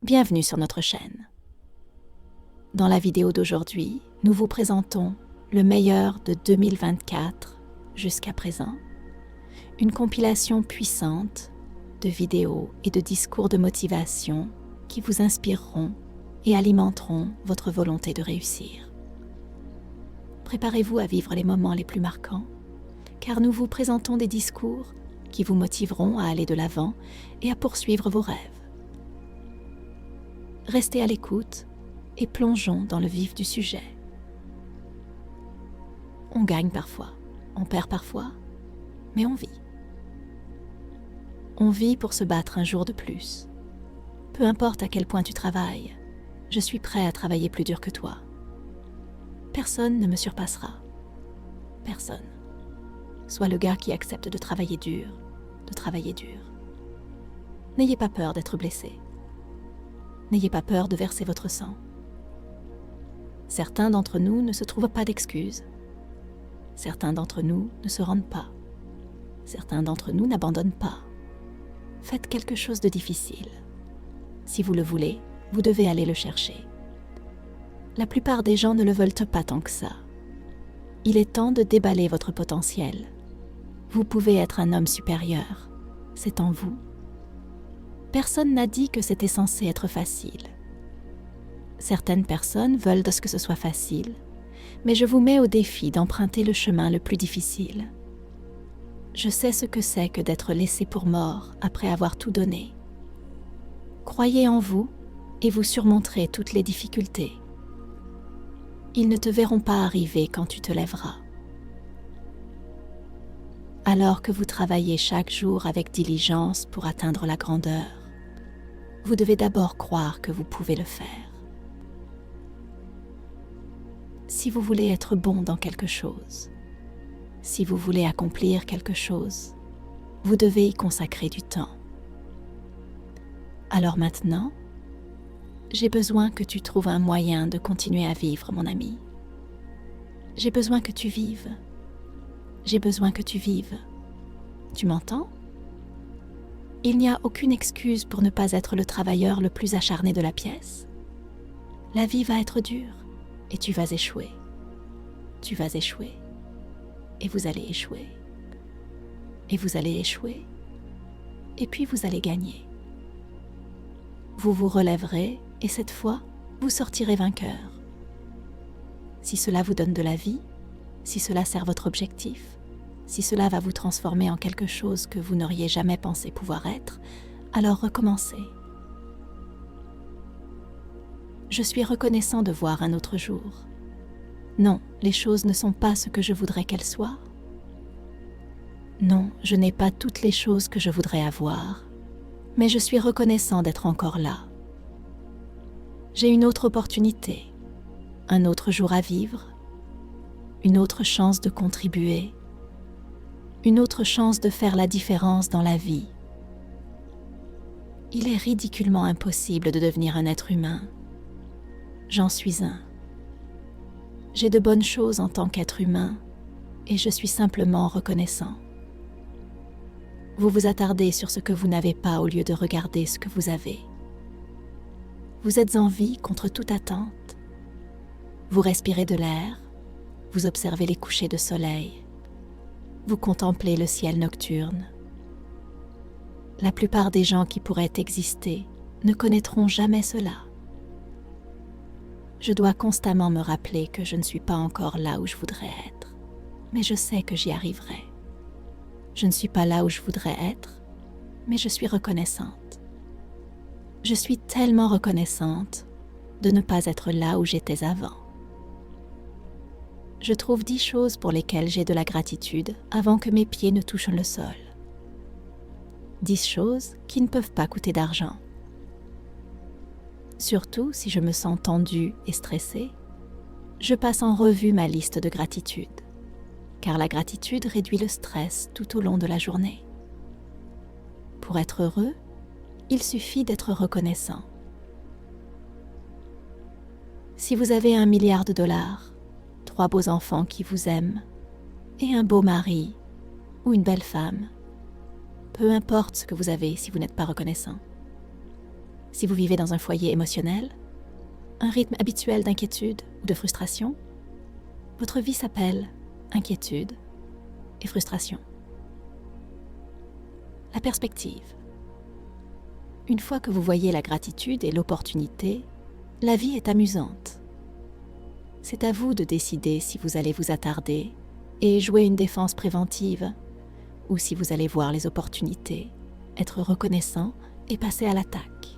Bienvenue sur notre chaîne. Dans la vidéo d'aujourd'hui, nous vous présentons le meilleur de 2024 jusqu'à présent, une compilation puissante de vidéos et de discours de motivation qui vous inspireront et alimenteront votre volonté de réussir. Préparez-vous à vivre les moments les plus marquants, car nous vous présentons des discours qui vous motiveront à aller de l'avant et à poursuivre vos rêves. Restez à l'écoute et plongeons dans le vif du sujet. On gagne parfois, on perd parfois, mais on vit. On vit pour se battre un jour de plus. Peu importe à quel point tu travailles, je suis prêt à travailler plus dur que toi. Personne ne me surpassera. Personne. Sois le gars qui accepte de travailler dur, de travailler dur. N'ayez pas peur d'être blessé. N'ayez pas peur de verser votre sang. Certains d'entre nous ne se trouvent pas d'excuses. Certains d'entre nous ne se rendent pas. Certains d'entre nous n'abandonnent pas. Faites quelque chose de difficile. Si vous le voulez, vous devez aller le chercher. La plupart des gens ne le veulent pas tant que ça. Il est temps de déballer votre potentiel. Vous pouvez être un homme supérieur. C'est en vous. Personne n'a dit que c'était censé être facile. Certaines personnes veulent de ce que ce soit facile, mais je vous mets au défi d'emprunter le chemin le plus difficile. Je sais ce que c'est que d'être laissé pour mort après avoir tout donné. Croyez en vous et vous surmonterez toutes les difficultés. Ils ne te verront pas arriver quand tu te lèveras. Alors que vous travaillez chaque jour avec diligence pour atteindre la grandeur, vous devez d'abord croire que vous pouvez le faire. Si vous voulez être bon dans quelque chose, si vous voulez accomplir quelque chose, vous devez y consacrer du temps. Alors maintenant, j'ai besoin que tu trouves un moyen de continuer à vivre, mon ami. J'ai besoin que tu vives. J'ai besoin que tu vives. Tu m'entends ? Il n'y a aucune excuse pour ne pas être le travailleur le plus acharné de la pièce. La vie va être dure et tu vas échouer. Tu vas échouer et vous allez échouer. Et vous allez échouer et puis vous allez gagner. Vous vous relèverez et cette fois, vous sortirez vainqueur. Si cela vous donne de la vie, si cela sert votre objectif, si cela va vous transformer en quelque chose que vous n'auriez jamais pensé pouvoir être, alors recommencez. Je suis reconnaissant de voir un autre jour. Non, les choses ne sont pas ce que je voudrais qu'elles soient. Non, je n'ai pas toutes les choses que je voudrais avoir, mais je suis reconnaissant d'être encore là. J'ai une autre opportunité, un autre jour à vivre, une autre chance de contribuer, une autre chance de faire la différence dans la vie. Il est ridiculement impossible de devenir un être humain. J'en suis un. J'ai de bonnes choses en tant qu'être humain et je suis simplement reconnaissant. Vous vous attardez sur ce que vous n'avez pas au lieu de regarder ce que vous avez. Vous êtes en vie contre toute attente. Vous respirez de l'air, vous observez les couchers de soleil, vous contemplez le ciel nocturne. La plupart des gens qui pourraient exister ne connaîtront jamais cela. Je dois constamment me rappeler que je ne suis pas encore là où je voudrais être, mais je sais que j'y arriverai. Je ne suis pas là où je voudrais être, mais je suis reconnaissante. Je suis tellement reconnaissante de ne pas être là où j'étais avant. Je trouve 10 choses pour lesquelles j'ai de la gratitude avant que mes pieds ne touchent le sol. 10 choses qui ne peuvent pas coûter d'argent. Surtout si je me sens tendue et stressée, je passe en revue ma liste de gratitude, car la gratitude réduit le stress tout au long de la journée. Pour être heureux, il suffit d'être reconnaissant. Si vous avez 1 milliard de dollars, 3 beaux enfants qui vous aiment, et un beau mari ou une belle femme, peu importe ce que vous avez si vous n'êtes pas reconnaissant. Si vous vivez dans un foyer émotionnel, un rythme habituel d'inquiétude ou de frustration, votre vie s'appelle inquiétude et frustration. La perspective. Une fois que vous voyez la gratitude et l'opportunité, la vie est amusante. C'est à vous de décider si vous allez vous attarder et jouer une défense préventive, ou si vous allez voir les opportunités, être reconnaissant et passer à l'attaque.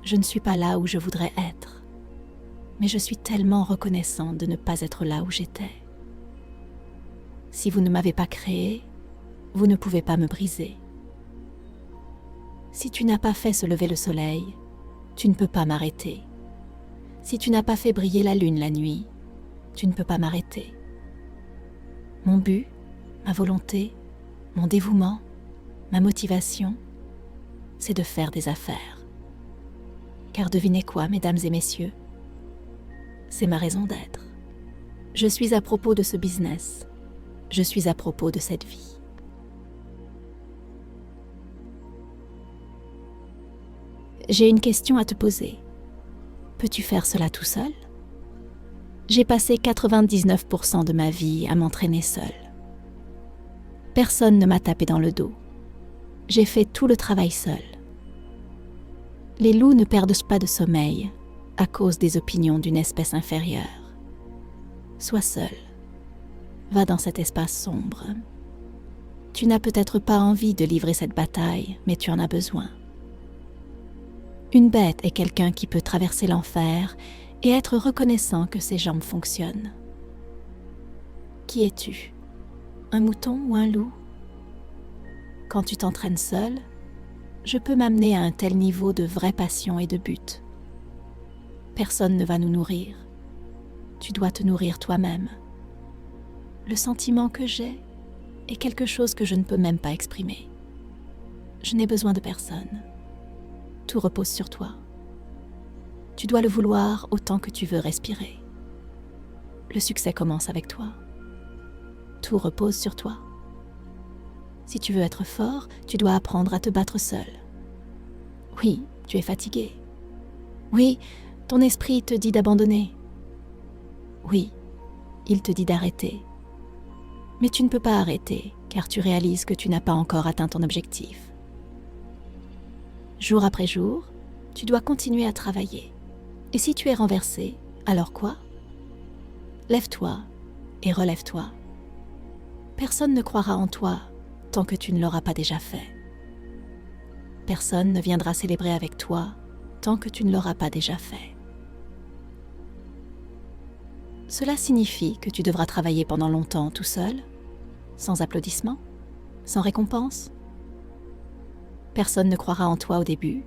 Je ne suis pas là où je voudrais être, mais je suis tellement reconnaissant de ne pas être là où j'étais. Si vous ne m'avez pas créé, vous ne pouvez pas me briser. Si tu n'as pas fait se lever le soleil, tu ne peux pas m'arrêter. Si tu n'as pas fait briller la lune la nuit, tu ne peux pas m'arrêter. Mon but, ma volonté, mon dévouement, ma motivation, c'est de faire des affaires. Car devinez quoi, mesdames et messieurs? C'est ma raison d'être. Je suis à propos de ce business. Je suis à propos de cette vie. J'ai une question à te poser. Peux-tu faire cela tout seul? J'ai passé 99% de ma vie à m'entraîner seule. Personne ne m'a tapé dans le dos. J'ai fait tout le travail seul. Les loups ne perdent pas de sommeil à cause des opinions d'une espèce inférieure. Sois seul. Va dans cet espace sombre. Tu n'as peut-être pas envie de livrer cette bataille, mais tu en as besoin. Une bête est quelqu'un qui peut traverser l'enfer et être reconnaissant que ses jambes fonctionnent. Qui es-tu? Un mouton ou un loup? Quand tu t'entraînes seul, je peux m'amener à un tel niveau de vraie passion et de but. Personne ne va nous nourrir. Tu dois te nourrir toi-même. Le sentiment que j'ai est quelque chose que je ne peux même pas exprimer. Je n'ai besoin de personne. Tout repose sur toi. Tu dois le vouloir autant que tu veux respirer. Le succès commence avec toi. Tout repose sur toi. Si tu veux être fort, tu dois apprendre à te battre seul. Oui, tu es fatigué. Oui, ton esprit te dit d'abandonner. Oui, il te dit d'arrêter. Mais tu ne peux pas arrêter, car tu réalises que tu n'as pas encore atteint ton objectif. Jour après jour, tu dois continuer à travailler. Et si tu es renversé, alors quoi? Lève-toi et relève-toi. Personne ne croira en toi tant que tu ne l'auras pas déjà fait. Personne ne viendra célébrer avec toi tant que tu ne l'auras pas déjà fait. Cela signifie que tu devras travailler pendant longtemps tout seul, sans applaudissements, sans récompense. Personne ne croira en toi au début,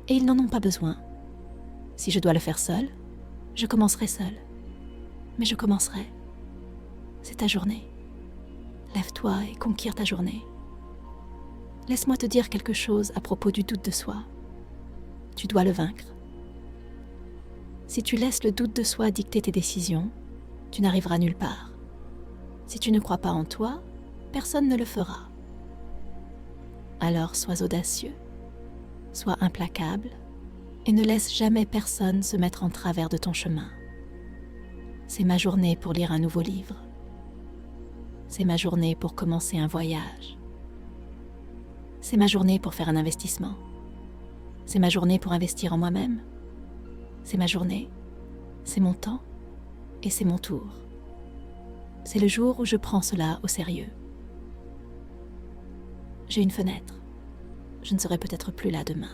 et ils n'en ont pas besoin. Si je dois le faire seul, je commencerai seul. Mais je commencerai. C'est ta journée. Lève-toi et conquiers ta journée. Laisse-moi te dire quelque chose à propos du doute de soi. Tu dois le vaincre. Si tu laisses le doute de soi dicter tes décisions, tu n'arriveras nulle part. Si tu ne crois pas en toi, personne ne le fera. Alors sois audacieux, sois implacable et ne laisse jamais personne se mettre en travers de ton chemin. C'est ma journée pour lire un nouveau livre. C'est ma journée pour commencer un voyage. C'est ma journée pour faire un investissement. C'est ma journée pour investir en moi-même. C'est ma journée, c'est mon temps et c'est mon tour. C'est le jour où je prends cela au sérieux. J'ai une fenêtre. Je ne serai peut-être plus là demain.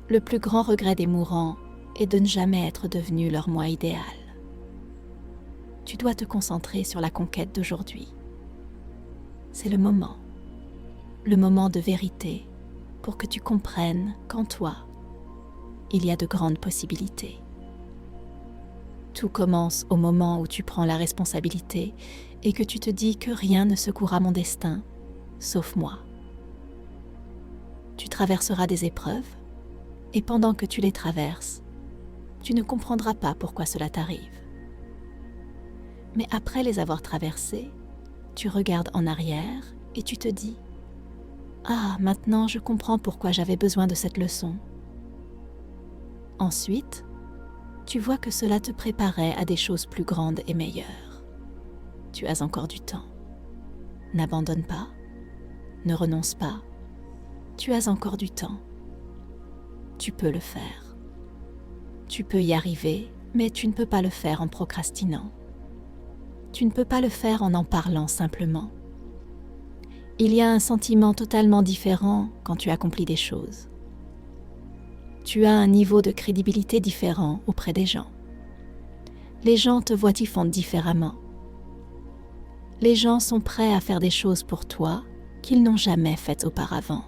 Le plus grand regret des mourants est de ne jamais être devenu leur moi idéal. Tu dois te concentrer sur la conquête d'aujourd'hui. C'est le moment de vérité pour que tu comprennes qu'en toi, il y a de grandes possibilités. Tout commence au moment où tu prends la responsabilité et que tu te dis que rien ne secouera mon destin, sauf moi. Tu traverseras des épreuves, et pendant que tu les traverses, tu ne comprendras pas pourquoi cela t'arrive. Mais après les avoir traversées, tu regardes en arrière et tu te dis Ah, maintenant je comprends pourquoi j'avais besoin de cette leçon. Ensuite, tu vois que cela te préparait à des choses plus grandes et meilleures. Tu as encore du temps. N'abandonne pas, ne renonce pas. Tu as encore du temps. Tu peux le faire. Tu peux y arriver, mais tu ne peux pas le faire en procrastinant. Tu ne peux pas le faire en parlant simplement. Il y a un sentiment totalement différent quand tu accomplis des choses. Tu as un niveau de crédibilité différent auprès des gens. Les gens te voient y fondre différemment. Les gens sont prêts à faire des choses pour toi qu'ils n'ont jamais faites auparavant.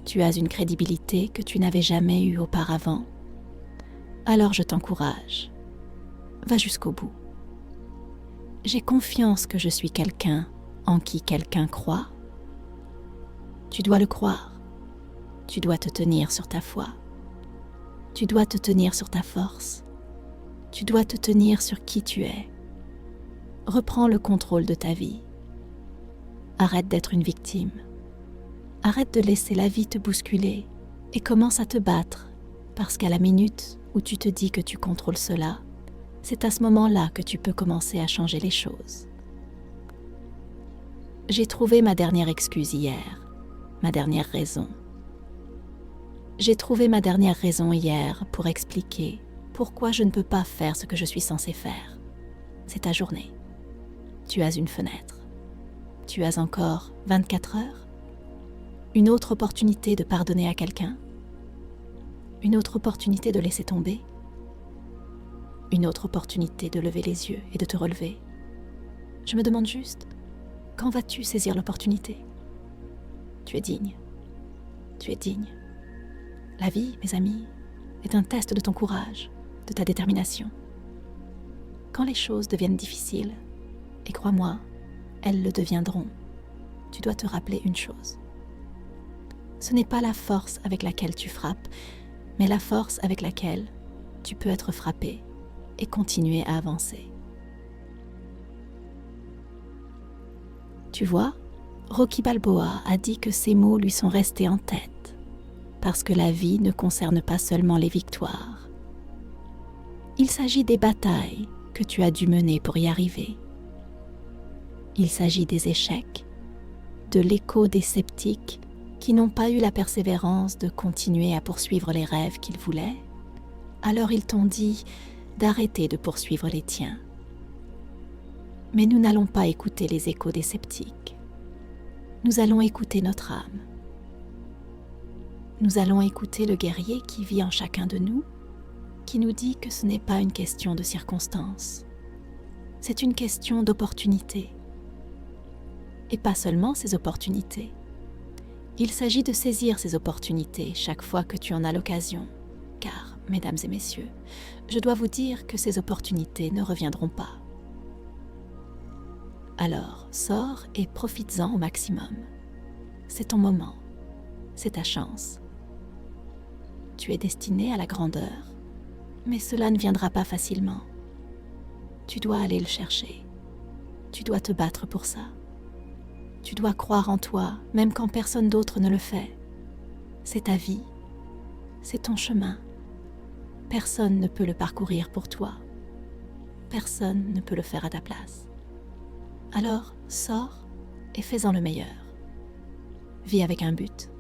Tu as une crédibilité que tu n'avais jamais eue auparavant. Alors je t'encourage. Va jusqu'au bout. J'ai confiance que je suis quelqu'un en qui quelqu'un croit. Tu dois le croire. Tu dois te tenir sur ta foi. Tu dois te tenir sur ta force. Tu dois te tenir sur qui tu es. Reprends le contrôle de ta vie. Arrête d'être une victime. Arrête de laisser la vie te bousculer et commence à te battre, parce qu'à la minute où tu te dis que tu contrôles cela, c'est à ce moment-là que tu peux commencer à changer les choses. J'ai trouvé ma dernière excuse hier, ma dernière raison. J'ai trouvé ma dernière raison hier pour expliquer pourquoi je ne peux pas faire ce que je suis censé faire. C'est ta journée. Tu as une fenêtre. Tu as encore 24 heures. Une autre opportunité de pardonner à quelqu'un. Une autre opportunité de laisser tomber. Une autre opportunité de lever les yeux et de te relever. Je me demande juste, quand vas-tu saisir l'opportunité ? Tu es digne. Tu es digne. La vie, mes amis, est un test de ton courage, de ta détermination. Quand les choses deviennent difficiles, et crois-moi, elles le deviendront, tu dois te rappeler une chose. Ce n'est pas la force avec laquelle tu frappes, mais la force avec laquelle tu peux être frappé et continuer à avancer. Tu vois, Rocky Balboa a dit que ces mots lui sont restés en tête, parce que la vie ne concerne pas seulement les victoires. Il s'agit des batailles que tu as dû mener pour y arriver. Il s'agit des échecs, de l'écho des sceptiques qui n'ont pas eu la persévérance de continuer à poursuivre les rêves qu'ils voulaient. Alors ils t'ont dit d'arrêter de poursuivre les tiens. Mais nous n'allons pas écouter les échos des sceptiques. Nous allons écouter notre âme. Nous allons écouter le guerrier qui vit en chacun de nous, qui nous dit que ce n'est pas une question de circonstances. C'est une question d'opportunité. Et pas seulement ces opportunités. Il s'agit de saisir ces opportunités chaque fois que tu en as l'occasion. Car, mesdames et messieurs, je dois vous dire que ces opportunités ne reviendront pas. Alors, sors et profites-en au maximum. C'est ton moment. C'est ta chance. Tu es destiné à la grandeur, mais cela ne viendra pas facilement. Tu dois aller le chercher. Tu dois te battre pour ça. Tu dois croire en toi, même quand personne d'autre ne le fait. C'est ta vie. C'est ton chemin. Personne ne peut le parcourir pour toi. Personne ne peut le faire à ta place. Alors, sors et fais-en le meilleur. Vis avec un but.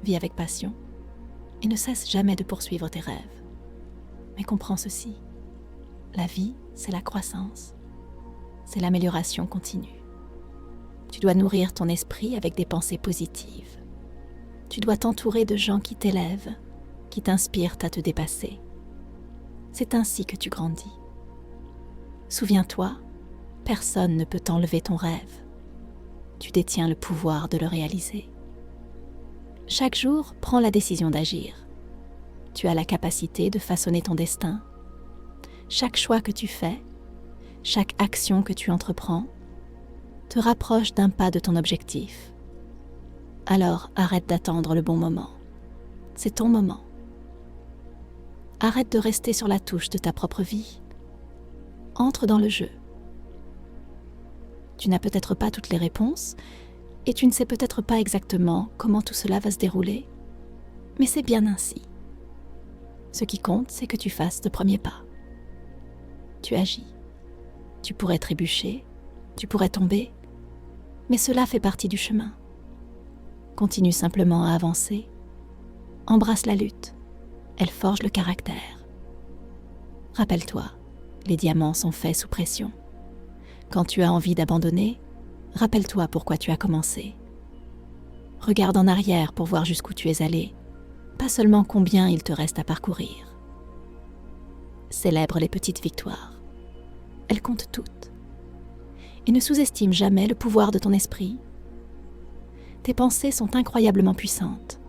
Vis avec passion. Et ne cesse jamais de poursuivre tes rêves. Mais comprends ceci. La vie, c'est la croissance. C'est l'amélioration continue. Tu dois nourrir ton esprit avec des pensées positives. Tu dois t'entourer de gens qui t'élèvent, qui t'inspirent à te dépasser. C'est ainsi que tu grandis. Souviens-toi, personne ne peut t'enlever ton rêve. Tu détiens le pouvoir de le réaliser. Chaque jour, prends la décision d'agir. Tu as la capacité de façonner ton destin. Chaque choix que tu fais, chaque action que tu entreprends, te rapproche d'un pas de ton objectif. Alors arrête d'attendre le bon moment. C'est ton moment. Arrête de rester sur la touche de ta propre vie. Entre dans le jeu. Tu n'as peut-être pas toutes les réponses, et tu ne sais peut-être pas exactement comment tout cela va se dérouler, mais c'est bien ainsi. Ce qui compte, c'est que tu fasses le premier pas. Tu agis. Tu pourrais trébucher, tu pourrais tomber, mais cela fait partie du chemin. Continue simplement à avancer. Embrasse la lutte. Elle forge le caractère. Rappelle-toi, les diamants sont faits sous pression. Quand tu as envie d'abandonner, rappelle-toi pourquoi tu as commencé. Regarde en arrière pour voir jusqu'où tu es allé, pas seulement combien il te reste à parcourir. Célèbre les petites victoires. Elles comptent toutes. Et ne sous-estime jamais le pouvoir de ton esprit. Tes pensées sont incroyablement puissantes.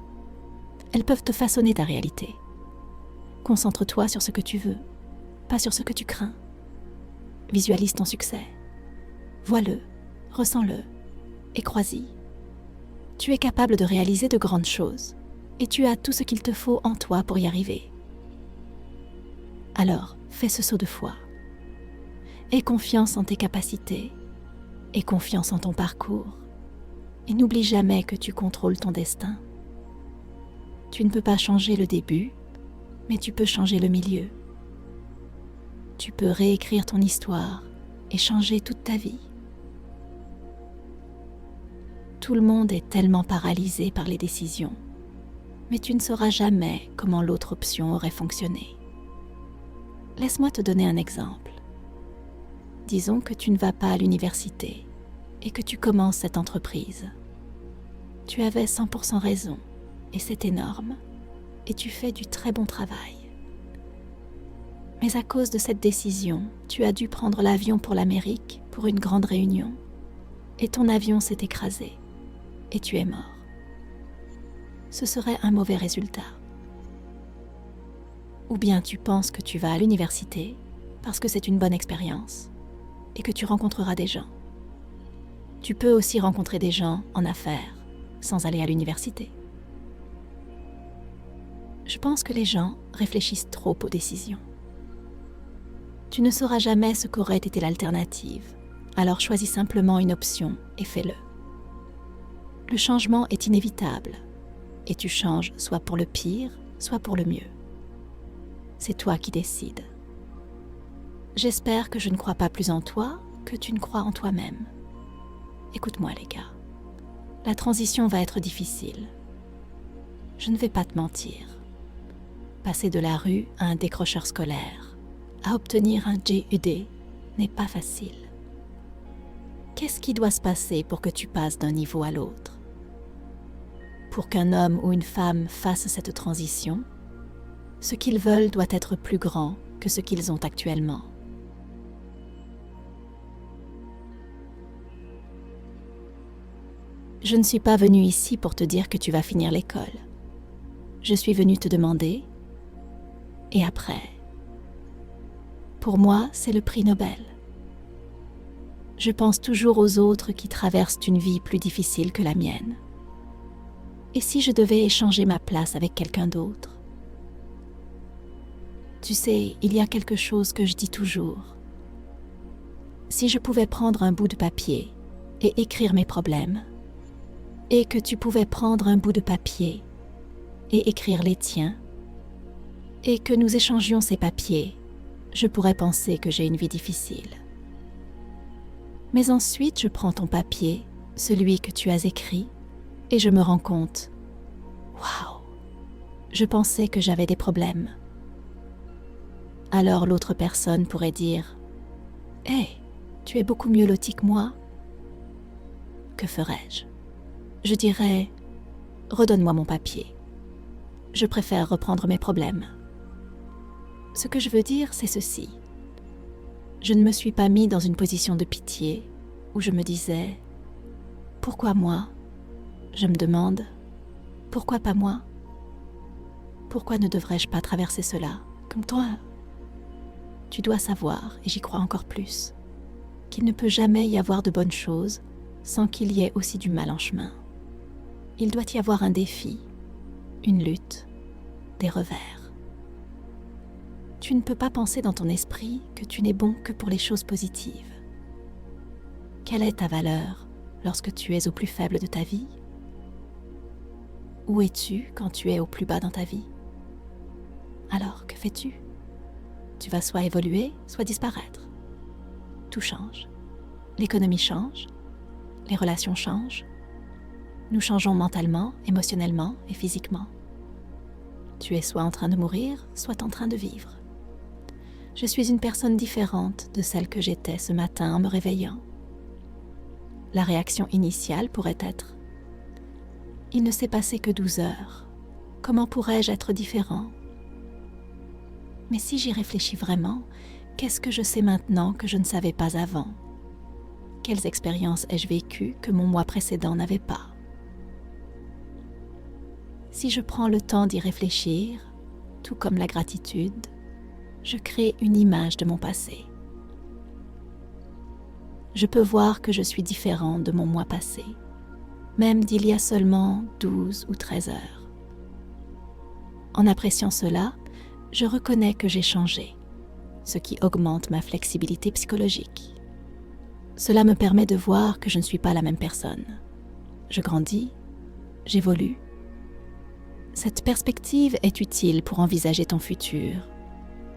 Elles peuvent te façonner ta réalité. Concentre-toi sur ce que tu veux, pas sur ce que tu crains. Visualise ton succès. Vois-le, ressens-le et crois-y. Tu es capable de réaliser de grandes choses et tu as tout ce qu'il te faut en toi pour y arriver. Alors, fais ce saut de foi. Aie confiance en tes capacités, aie confiance en ton parcours et n'oublie jamais que tu contrôles ton destin. Tu ne peux pas changer le début, mais tu peux changer le milieu. Tu peux réécrire ton histoire et changer toute ta vie. Tout le monde est tellement paralysé par les décisions, mais tu ne sauras jamais comment l'autre option aurait fonctionné. Laisse-moi te donner un exemple. Disons que tu ne vas pas à l'université et que tu commences cette entreprise. Tu avais 100% raison et c'est énorme et tu fais du très bon travail. Mais à cause de cette décision, tu as dû prendre l'avion pour l'Amérique pour une grande réunion et ton avion s'est écrasé et tu es mort. Ce serait un mauvais résultat. Ou bien tu penses que tu vas à l'université parce que c'est une bonne expérience et que tu rencontreras des gens. Tu peux aussi rencontrer des gens en affaires sans aller à l'université. Je pense que les gens réfléchissent trop aux décisions. Tu ne sauras jamais ce qu'aurait été l'alternative, alors choisis simplement une option et fais-le. Le changement est inévitable et tu changes soit pour le pire, soit pour le mieux. C'est toi qui décides. J'espère que je ne crois pas plus en toi que tu ne crois en toi-même. Écoute-moi les gars, la transition va être difficile. Je ne vais pas te mentir. Passer de la rue à un décrocheur scolaire, à obtenir un GED, n'est pas facile. Qu'est-ce qui doit se passer pour que tu passes d'un niveau à l'autre? Pour qu'un homme ou une femme fasse cette transition, ce qu'ils veulent doit être plus grand que ce qu'ils ont actuellement. Je ne suis pas venue ici pour te dire que tu vas finir l'école. Je suis venue te demander, et après? Pour moi, c'est le prix Nobel. Je pense toujours aux autres qui traversent une vie plus difficile que la mienne. Et si je devais échanger ma place avec quelqu'un d'autre? Tu sais, il y a quelque chose que je dis toujours. Si je pouvais prendre un bout de papier et écrire mes problèmes, et que tu pouvais prendre un bout de papier et écrire les tiens, et que nous échangions ces papiers, je pourrais penser que j'ai une vie difficile. Mais ensuite, je prends ton papier, celui que tu as écrit, et je me rends compte, waouh, je pensais que j'avais des problèmes. Alors l'autre personne pourrait dire, hé, tu es beaucoup mieux loti que moi. Que ferais-je? Je dirais, redonne-moi mon papier. Je préfère reprendre mes problèmes. Ce que je veux dire, c'est ceci. Je ne me suis pas mis dans une position de pitié où je me disais « Pourquoi moi ?» Je me demande « Pourquoi pas moi ?» Pourquoi ne devrais-je pas traverser cela comme toi? Tu dois savoir, et j'y crois encore plus, qu'il ne peut jamais y avoir de bonnes choses sans qu'il y ait aussi du mal en chemin. Il doit y avoir un défi, une lutte, des revers. Tu ne peux pas penser dans ton esprit que tu n'es bon que pour les choses positives. Quelle est ta valeur lorsque tu es au plus faible de ta vie? Où es-tu quand tu es au plus bas dans ta vie? Alors, que fais-tu? Tu vas soit évoluer, soit disparaître. Tout change. L'économie change, les relations changent. Nous changeons mentalement, émotionnellement et physiquement. Tu es soit en train de mourir, soit en train de vivre. Je suis une personne différente de celle que j'étais ce matin en me réveillant. La réaction initiale pourrait être « Il ne s'est passé que 12 heures. Comment pourrais-je être différent ?» Mais si j'y réfléchis vraiment, qu'est-ce que je sais maintenant que je ne savais pas avant? Quelles expériences ai-je vécues que mon moi précédent n'avait pas? Si je prends le temps d'y réfléchir, tout comme la gratitude, je crée une image de mon passé. Je peux voir que je suis différent de mon moi passé, même d'il y a seulement 12 ou 13 heures. En appréciant cela, je reconnais que j'ai changé, ce qui augmente ma flexibilité psychologique. Cela me permet de voir que je ne suis pas la même personne. Je grandis, j'évolue. Cette perspective est utile pour envisager ton futur,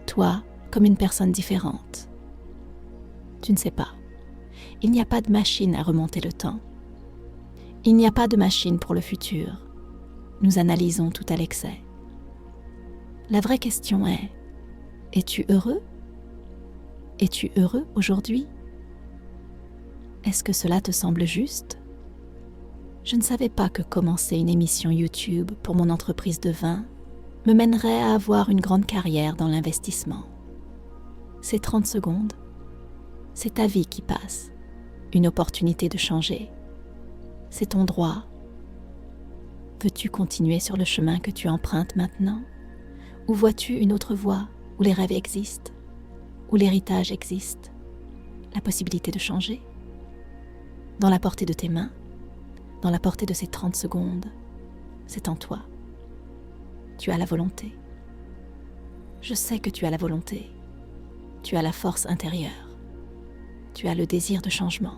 toi comme une personne différente. Tu ne sais pas, il n'y a pas de machine à remonter le temps. Il n'y a pas de machine pour le futur. Nous analysons tout à l'excès. La vraie question est, es-tu heureux? Es-tu heureux aujourd'hui? Est-ce que cela te semble juste? Je ne savais pas que commencer une émission YouTube pour mon entreprise de vin me mènerait à avoir une grande carrière dans l'investissement. Ces 30 secondes, c'est ta vie qui passe, une opportunité de changer. C'est ton droit. Veux-tu continuer sur le chemin que tu empruntes maintenant? Ou vois-tu une autre voie où les rêves existent, où l'héritage existe, la possibilité de changer? Dans la portée de tes mains, dans la portée de ces 30 secondes, c'est en toi. Tu as la volonté. Je sais que tu as la volonté. Tu as la force intérieure. Tu as le désir de changement.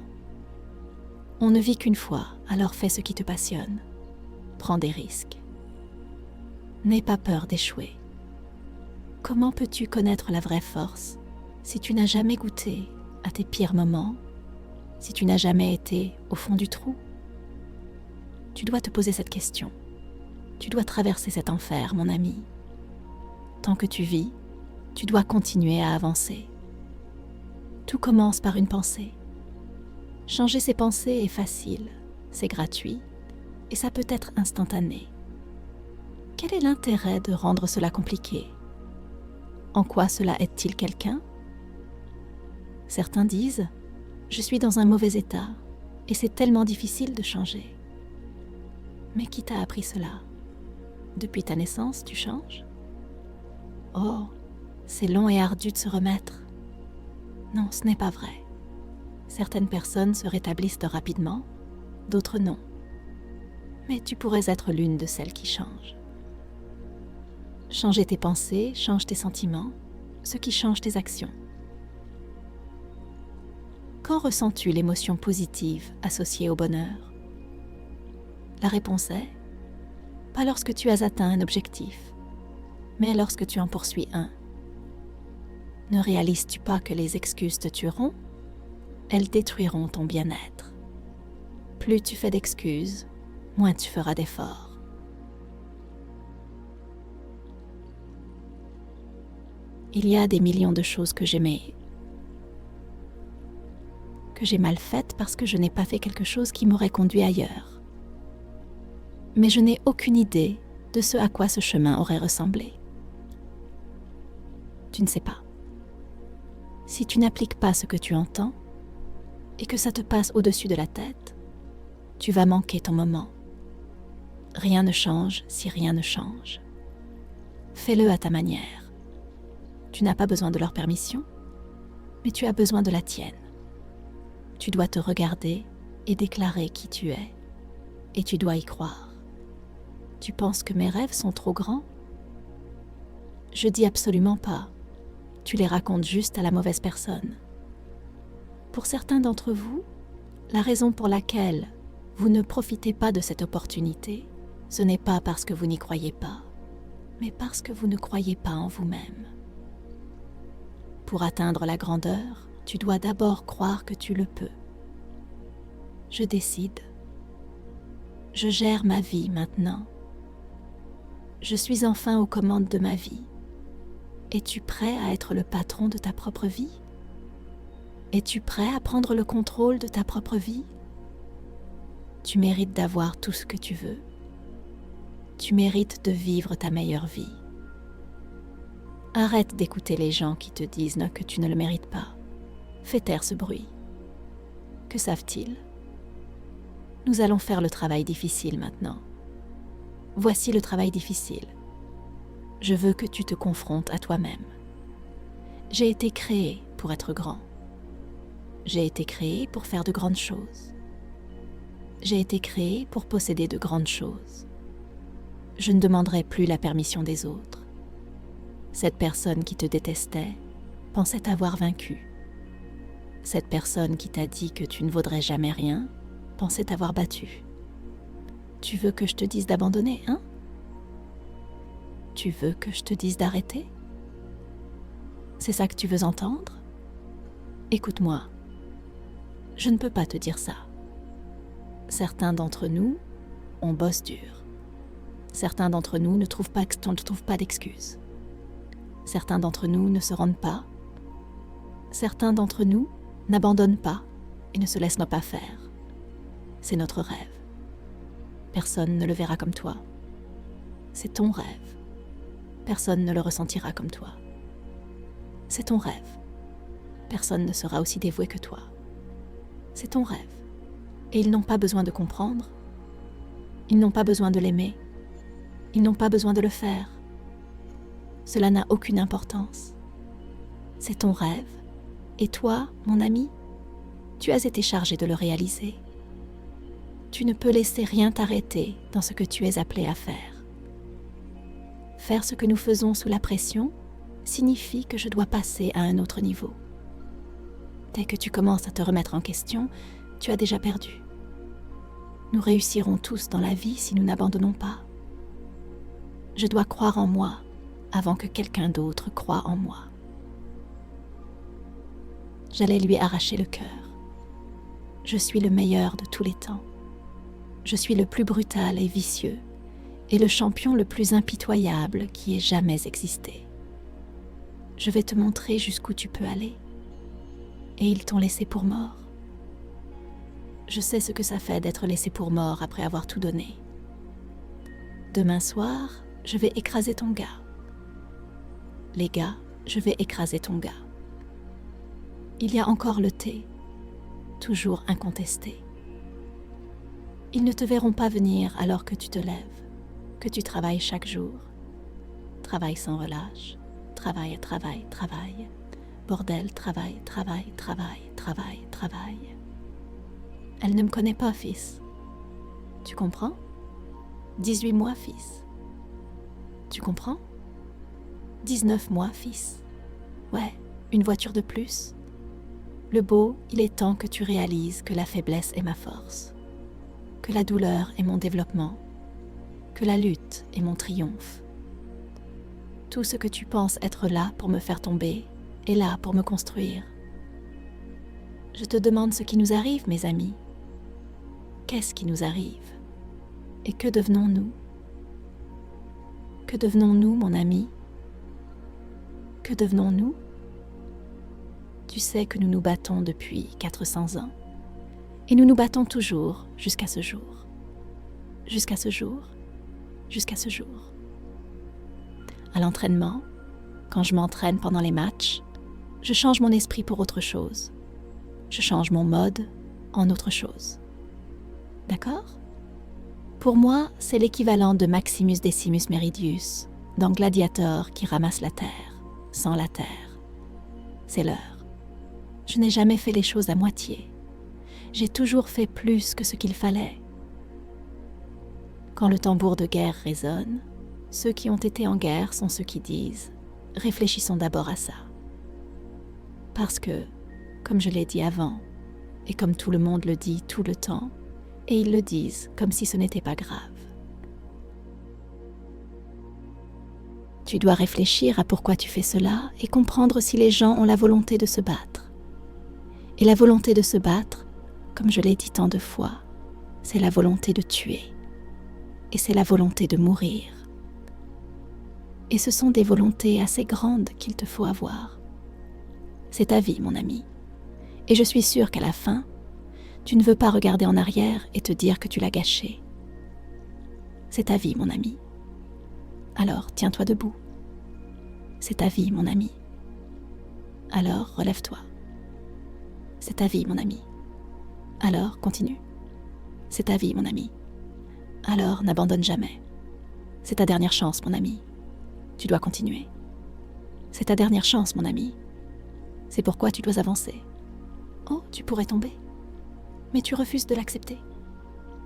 On ne vit qu'une fois, alors fais ce qui te passionne. Prends des risques. N'aie pas peur d'échouer. Comment peux-tu connaître la vraie force si tu n'as jamais goûté à tes pires moments, si tu n'as jamais été au fond du trou? Tu dois te poser cette question. Tu dois traverser cet enfer, mon ami. Tant que tu vis, tu dois continuer à avancer. Tout commence par une pensée. Changer ses pensées est facile, c'est gratuit, et ça peut être instantané. Quel est l'intérêt de rendre cela compliqué? En quoi cela aide-t-il quelqu'un? Certains disent « Je suis dans un mauvais état, et c'est tellement difficile de changer. » Mais qui t'a appris cela? Depuis ta naissance, tu changes? Oh, c'est long et ardu de se remettre. Non, ce n'est pas vrai. Certaines personnes se rétablissent rapidement, d'autres non. Mais tu pourrais être l'une de celles qui changent. Changer tes pensées, change tes sentiments, ce qui change tes actions. Quand ressens-tu l'émotion positive associée au bonheur? La réponse est pas lorsque tu as atteint un objectif, mais lorsque tu en poursuis un. Ne réalises-tu pas que les excuses te tueront? Elles détruiront ton bien-être. Plus tu fais d'excuses, moins tu feras d'efforts. Il y a des millions de choses que j'ai mal faites parce que je n'ai pas fait quelque chose qui m'aurait conduit ailleurs. Mais je n'ai aucune idée de ce à quoi ce chemin aurait ressemblé. Tu ne sais pas. Si tu n'appliques pas ce que tu entends, et que ça te passe au-dessus de la tête, tu vas manquer ton moment. Rien ne change si rien ne change. Fais-le à ta manière. Tu n'as pas besoin de leur permission, mais tu as besoin de la tienne. Tu dois te regarder et déclarer qui tu es, et tu dois y croire. Tu penses que mes rêves sont trop grands? Je dis absolument pas. Tu les racontes juste à la mauvaise personne. Pour certains d'entre vous, La raison pour laquelle vous ne profitez pas de cette opportunité, ce n'est pas parce que vous n'y croyez pas, mais parce que vous ne croyez pas en vous-même. Pour atteindre la grandeur, tu dois d'abord croire que tu le peux. Je décide. Je gère ma vie maintenant. Je suis enfin aux commandes de ma vie. Es-tu prêt à être le patron de ta propre vie? Es-tu prêt à prendre le contrôle de ta propre vie? Tu mérites d'avoir tout ce que tu veux. Tu mérites de vivre ta meilleure vie. Arrête d'écouter les gens qui te disent que tu ne le mérites pas. Fais taire ce bruit. Que savent-ils? Nous allons faire le travail difficile maintenant. Voici le travail difficile. Je veux que tu te confrontes à toi-même. J'ai été créé pour être grand. J'ai été créé pour faire de grandes choses. J'ai été créé pour posséder de grandes choses. Je ne demanderai plus la permission des autres. Cette personne qui te détestait pensait t'avoir vaincu. Cette personne qui t'a dit que tu ne vaudrais jamais rien pensait t'avoir battu. Tu veux que je te dise d'abandonner, hein? Tu veux que je te dise d'arrêter? C'est ça que tu veux entendre? Écoute-moi, je ne peux pas te dire ça. Certains d'entre nous, on bosse dur. Certains d'entre nous ne trouvent pas d'excuses. Certains d'entre nous ne se rendent pas. Certains d'entre nous n'abandonnent pas et ne se laissent pas faire. C'est notre rêve. Personne ne le verra comme toi. C'est ton rêve. Personne ne le ressentira comme toi. C'est ton rêve. Personne ne sera aussi dévoué que toi. C'est ton rêve. Et ils n'ont pas besoin de comprendre. Ils n'ont pas besoin de l'aimer. Ils n'ont pas besoin de le faire. Cela n'a aucune importance. C'est ton rêve. Et toi, mon ami, tu as été chargé de le réaliser. Tu ne peux laisser rien t'arrêter dans ce que tu es appelé à faire. Faire ce que nous faisons sous la pression signifie que je dois passer à un autre niveau. Dès que tu commences à te remettre en question, tu as déjà perdu. Nous réussirons tous dans la vie si nous n'abandonnons pas. Je dois croire en moi avant que quelqu'un d'autre croie en moi. J'allais lui arracher le cœur. Je suis le meilleur de tous les temps. Je suis le plus brutal et vicieux, et le champion le plus impitoyable qui ait jamais existé. Je vais te montrer jusqu'où tu peux aller. Et ils t'ont laissé pour mort. Je sais ce que ça fait d'être laissé pour mort après avoir tout donné. Demain soir, je vais écraser ton gars. Les gars, je vais écraser ton gars. Il y a encore le thé, toujours incontesté. Ils ne te verront pas venir alors que tu te lèves, que tu travailles chaque jour. Travail sans relâche, travail, travail, travail. Bordel, travail, travail, travail, travail, travail. Elle ne me connaît pas, fils. Tu comprends? 18 mois, fils. Tu comprends? 19 mois, fils. Ouais, une voiture de plus. Le beau, il est temps que tu réalises que la faiblesse est ma force, que la douleur est mon développement, que la lutte est mon triomphe. Tout ce que tu penses être là pour me faire tomber est là pour me construire. Je te demande ce qui nous arrive, mes amis. Qu'est-ce qui nous arrive? Et que devenons-nous? Que devenons-nous, mon ami? Que devenons-nous? Tu sais que nous nous battons depuis 400 ans. Et nous nous battons toujours jusqu'à ce jour. Jusqu'à ce jour. Jusqu'à ce jour. À l'entraînement, quand je m'entraîne pendant les matchs, je change mon esprit pour autre chose. Je change mon mode en autre chose. D'accord? Pour moi, c'est l'équivalent de Maximus Decimus Meridius, dans Gladiator qui ramasse la terre, sans la terre. C'est l'heure. Je n'ai jamais fait les choses à moitié. J'ai toujours fait plus que ce qu'il fallait. Quand le tambour de guerre résonne, ceux qui ont été en guerre sont ceux qui disent « Réfléchissons d'abord à ça ». Parce que, comme je l'ai dit avant, et comme tout le monde le dit tout le temps, et ils le disent comme si ce n'était pas grave. Tu dois réfléchir à pourquoi tu fais cela et comprendre si les gens ont la volonté de se battre. Et la volonté de se battre, comme je l'ai dit tant de fois, c'est la volonté de tuer. Et c'est la volonté de mourir. Et ce sont des volontés assez grandes qu'il te faut avoir. C'est ta vie, mon ami. Et je suis sûre qu'à la fin, tu ne veux pas regarder en arrière et te dire que tu l'as gâchée. C'est ta vie, mon ami. Alors, tiens-toi debout. C'est ta vie, mon ami. Alors, relève-toi. C'est ta vie, mon ami. Alors, continue. C'est ta vie, mon ami. Alors, n'abandonne jamais. C'est ta dernière chance, mon ami. Tu dois continuer. C'est ta dernière chance, mon ami. C'est pourquoi tu dois avancer. Oh, tu pourrais tomber. Mais tu refuses de l'accepter.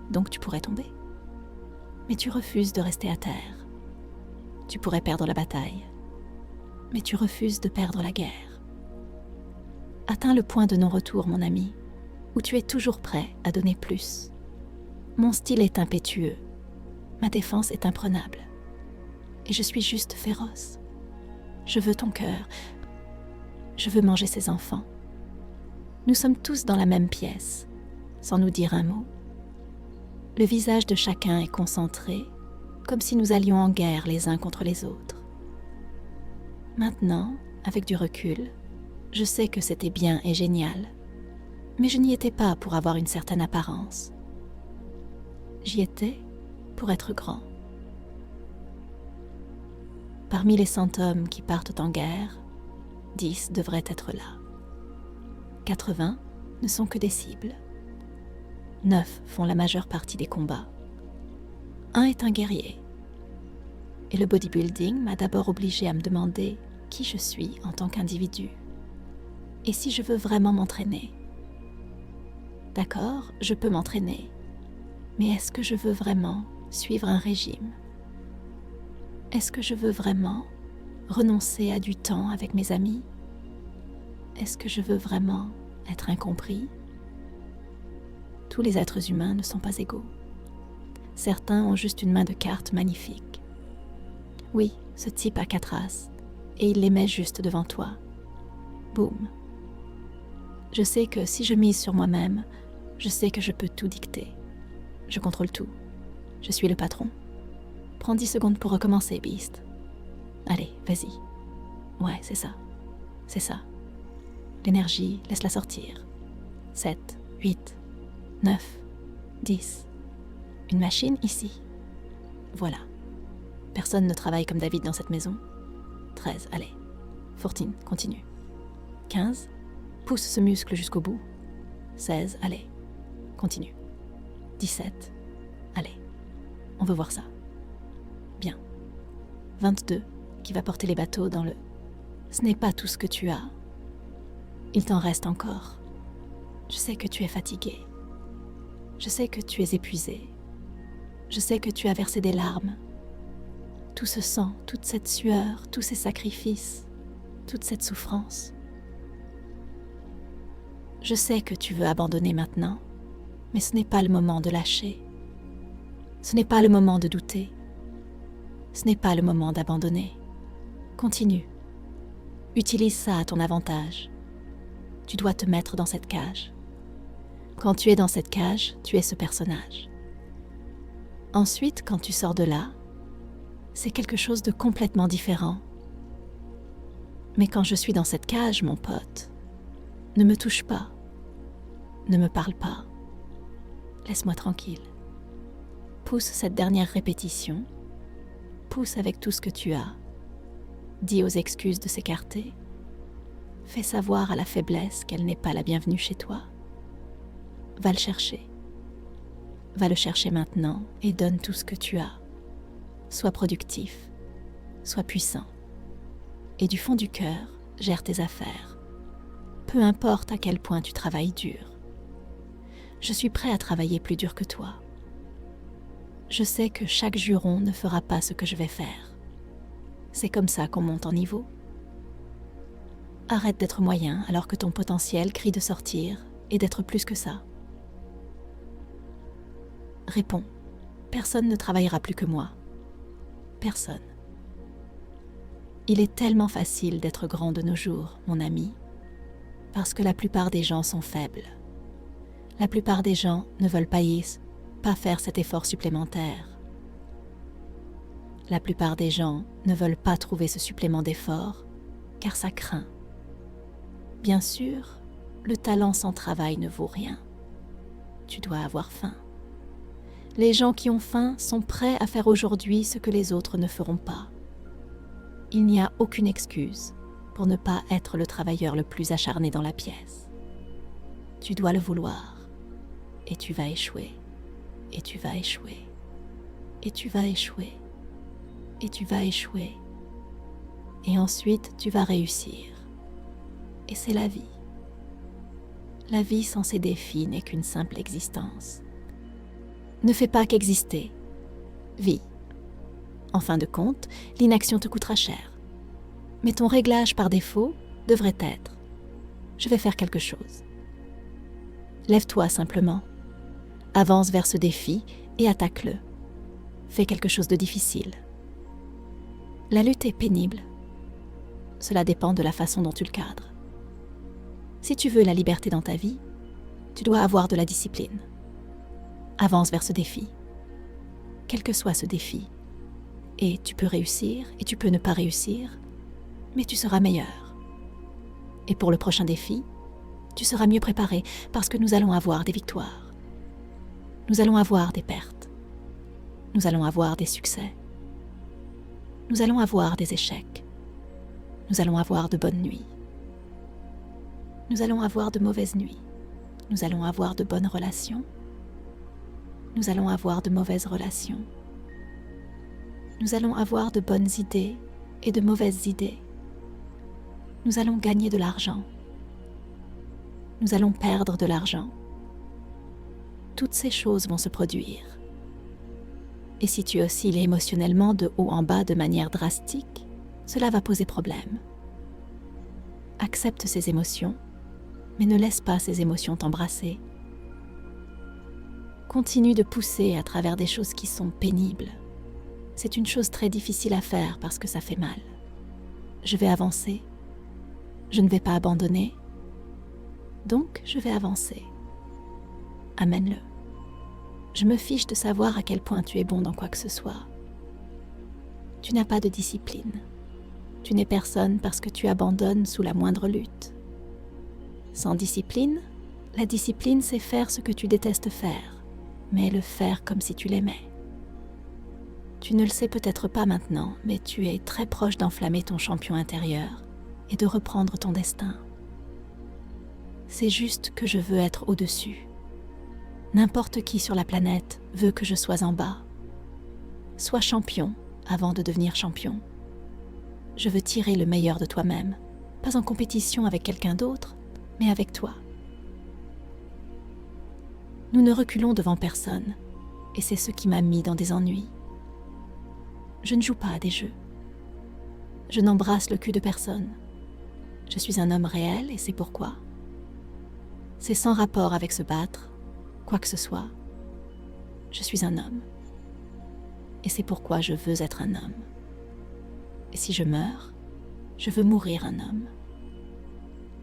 Donc tu pourrais tomber. Mais tu refuses de rester à terre. Tu pourrais perdre la bataille. Mais tu refuses de perdre la guerre. Atteins le point de non-retour, mon ami, où tu es toujours prêt à donner plus. Mon style est impétueux. Ma défense est imprenable. Et je suis juste féroce. Je veux ton cœur. Je veux manger ses enfants. Nous sommes tous dans la même pièce, sans nous dire un mot. Le visage de chacun est concentré, comme si nous allions en guerre les uns contre les autres. Maintenant, avec du recul, je sais que c'était bien et génial, mais je n'y étais pas pour avoir une certaine apparence. J'y étais pour être grand. Parmi les 100 hommes qui partent en guerre, 10 devraient être là. 80 ne sont que des cibles. 9 font la majeure partie des combats. 1 est un guerrier. Et le bodybuilding m'a d'abord obligé à me demander qui je suis en tant qu'individu. Et si je veux vraiment m'entraîner. D'accord, je peux m'entraîner. Mais est-ce que je veux vraiment suivre un régime? Est-ce que je veux vraiment renoncer à du temps avec mes amis? Est-ce que je veux vraiment être incompris? Tous les êtres humains ne sont pas égaux. Certains ont juste une main de cartes magnifique. Oui, ce type a 4 as, et il les met juste devant toi. Boum. Je sais que si je mise sur moi-même, je sais que je peux tout dicter. Je contrôle tout. Je suis le patron. Prends 10 secondes pour recommencer, Beast. Allez, vas-y. Ouais, c'est ça. C'est ça. L'énergie, laisse-la sortir. 7, 8, 9, 10. Une machine ici. Voilà. Personne ne travaille comme David dans cette maison. 13, allez. 14, continue. 15, pousse ce muscle jusqu'au bout. 16, allez. Continue. 17, allez. On veut voir ça. Bien. 22, qui va porter les bateaux dans le... Ce n'est pas tout ce que tu as. Il t'en reste encore. Je sais que tu es fatigué. Je sais que tu es épuisé. Je sais que tu as versé des larmes. Tout ce sang, toute cette sueur, tous ces sacrifices, toute cette souffrance. Je sais que tu veux abandonner maintenant, mais ce n'est pas le moment de lâcher. Ce n'est pas le moment de douter. Ce n'est pas le moment d'abandonner. Continue. Utilise ça à ton avantage. Tu dois te mettre dans cette cage. Quand tu es dans cette cage, tu es ce personnage. Ensuite, quand tu sors de là, c'est quelque chose de complètement différent. Mais quand je suis dans cette cage, mon pote, ne me touche pas. Ne me parle pas. Laisse-moi tranquille. Pousse cette dernière répétition. Pousse avec tout ce que tu as. Dis aux excuses de s'écarter. Fais savoir à la faiblesse qu'elle n'est pas la bienvenue chez toi. Va le chercher. Va le chercher maintenant et donne tout ce que tu as. Sois productif. Sois puissant. Et du fond du cœur, gère tes affaires. Peu importe à quel point tu travailles dur. Je suis prêt à travailler plus dur que toi. Je sais que chaque juron ne fera pas ce que je vais faire. C'est comme ça qu'on monte en niveau. Arrête d'être moyen alors que ton potentiel crie de sortir et d'être plus que ça. Réponds. Personne ne travaillera plus que moi. Personne. Il est tellement facile d'être grand de nos jours, mon ami, parce que la plupart des gens sont faibles. La plupart des gens ne veulent pas faire cet effort supplémentaire. La plupart des gens ne veulent pas trouver ce supplément d'effort, car ça craint. Bien sûr, le talent sans travail ne vaut rien. Tu dois avoir faim. Les gens qui ont faim sont prêts à faire aujourd'hui ce que les autres ne feront pas. Il n'y a aucune excuse pour ne pas être le travailleur le plus acharné dans la pièce. Tu dois le vouloir, et tu vas échouer, et tu vas échouer, et tu vas échouer, et tu vas échouer, et ensuite tu vas réussir. Et c'est la vie. La vie sans ses défis n'est qu'une simple existence. Ne fais pas qu'exister. Vis. En fin de compte, l'inaction te coûtera cher. Mais ton réglage par défaut devrait être « Je vais faire quelque chose ». Lève-toi simplement. Avance vers ce défi et attaque-le. Fais quelque chose de difficile. La lutte est pénible. Cela dépend de la façon dont tu le cadres. Si tu veux la liberté dans ta vie, tu dois avoir de la discipline. Avance vers ce défi. Quel que soit ce défi. Et tu peux réussir et tu peux ne pas réussir, mais tu seras meilleur. Et pour le prochain défi, tu seras mieux préparé parce que nous allons avoir des victoires. Nous allons avoir des pertes. Nous allons avoir des succès. Nous allons avoir des échecs. Nous allons avoir de bonnes nuits. Nous allons avoir de mauvaises nuits. Nous allons avoir de bonnes relations. Nous allons avoir de mauvaises relations. Nous allons avoir de bonnes idées et de mauvaises idées. Nous allons gagner de l'argent. Nous allons perdre de l'argent. Toutes ces choses vont se produire. Et si tu oscilles émotionnellement de haut en bas de manière drastique, cela va poser problème. Accepte ces émotions, mais ne laisse pas ces émotions t'embrasser. Continue de pousser à travers des choses qui sont pénibles. C'est une chose très difficile à faire parce que ça fait mal. Je vais avancer. Je ne vais pas abandonner. Donc, je vais avancer. Amène-le. Je me fiche de savoir à quel point tu es bon dans quoi que ce soit. Tu n'as pas de discipline. Tu n'es personne parce que tu abandonnes sous la moindre lutte. Sans discipline, la discipline c'est faire ce que tu détestes faire, mais le faire comme si tu l'aimais. Tu ne le sais peut-être pas maintenant, mais tu es très proche d'enflammer ton champion intérieur et de reprendre ton destin. C'est juste que je veux être au-dessus. N'importe qui sur la planète veut que je sois en bas. Sois champion avant de devenir champion. Je veux tirer le meilleur de toi-même, pas en compétition avec quelqu'un d'autre, mais avec toi. Nous ne reculons devant personne, et c'est ce qui m'a mis dans des ennuis. Je ne joue pas à des jeux. Je n'embrasse le cul de personne. Je suis un homme réel et c'est pourquoi. C'est sans rapport avec se battre, quoi que ce soit. Je suis un homme. Et c'est pourquoi je veux être un homme. Et si je meurs, je veux mourir un homme.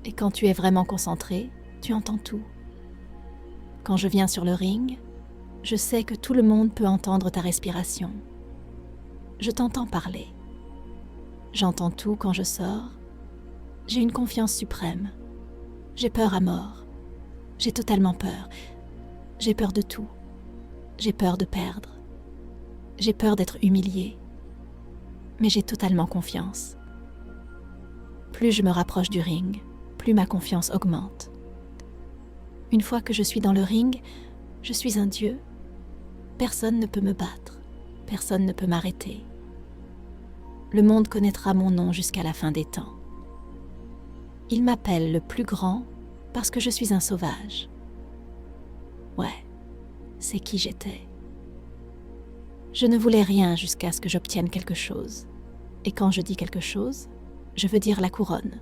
Et quand tu es vraiment concentré, tu entends tout. Quand je viens sur le ring, je sais que tout le monde peut entendre ta respiration. Je t'entends parler. J'entends tout quand je sors. J'ai une confiance suprême. J'ai peur à mort. J'ai totalement peur. J'ai peur de tout. J'ai peur de perdre. J'ai peur d'être humiliée. Mais j'ai totalement confiance. Plus je me rapproche du ring, plus ma confiance augmente. Une fois que je suis dans le ring, je suis un dieu. Personne ne peut me battre. Personne ne peut m'arrêter. Le monde connaîtra mon nom jusqu'à la fin des temps. Il m'appelle le plus grand parce que je suis un sauvage. Ouais, c'est qui j'étais. Je ne voulais rien jusqu'à ce que j'obtienne quelque chose. Et quand je dis quelque chose, je veux dire la couronne.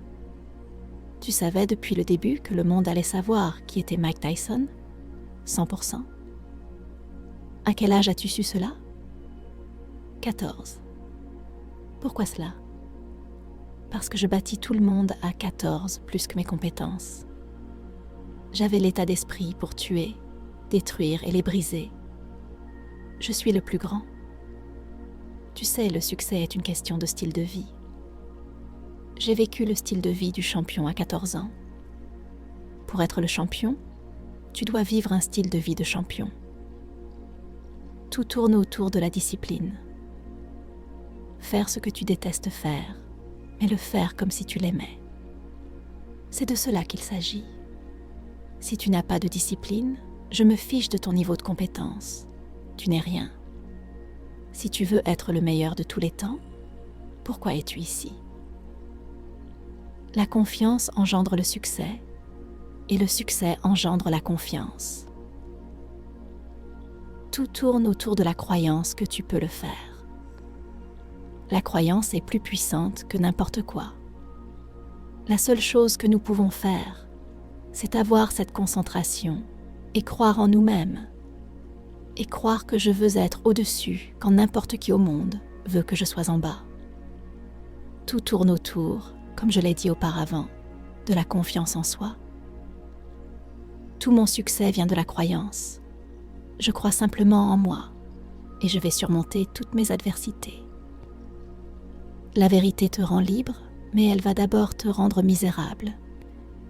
Tu savais depuis le début que le monde allait savoir qui était Mike Tyson ? 100%. À quel âge as-tu su cela ? 14. Pourquoi cela ? Parce que je bâtis tout le monde à 14 plus que mes compétences. J'avais l'état d'esprit pour tuer, détruire et les briser. Je suis le plus grand. Tu sais, le succès est une question de style de vie. J'ai vécu le style de vie du champion à 14 ans. Pour être le champion, tu dois vivre un style de vie de champion. Tout tourne autour de la discipline. Faire ce que tu détestes faire, mais le faire comme si tu l'aimais. C'est de cela qu'il s'agit. Si tu n'as pas de discipline, je me fiche de ton niveau de compétence. Tu n'es rien. Si tu veux être le meilleur de tous les temps, pourquoi es-tu ici ? La confiance engendre le succès, et le succès engendre la confiance. Tout tourne autour de la croyance que tu peux le faire. La croyance est plus puissante que n'importe quoi. La seule chose que nous pouvons faire, c'est avoir cette concentration et croire en nous-mêmes, et croire que je veux être au-dessus quand n'importe qui au monde veut que je sois en bas. Tout tourne autour, comme je l'ai dit auparavant, de la confiance en soi. Tout mon succès vient de la croyance. Je crois simplement en moi et je vais surmonter toutes mes adversités. La vérité te rend libre, mais elle va d'abord te rendre misérable.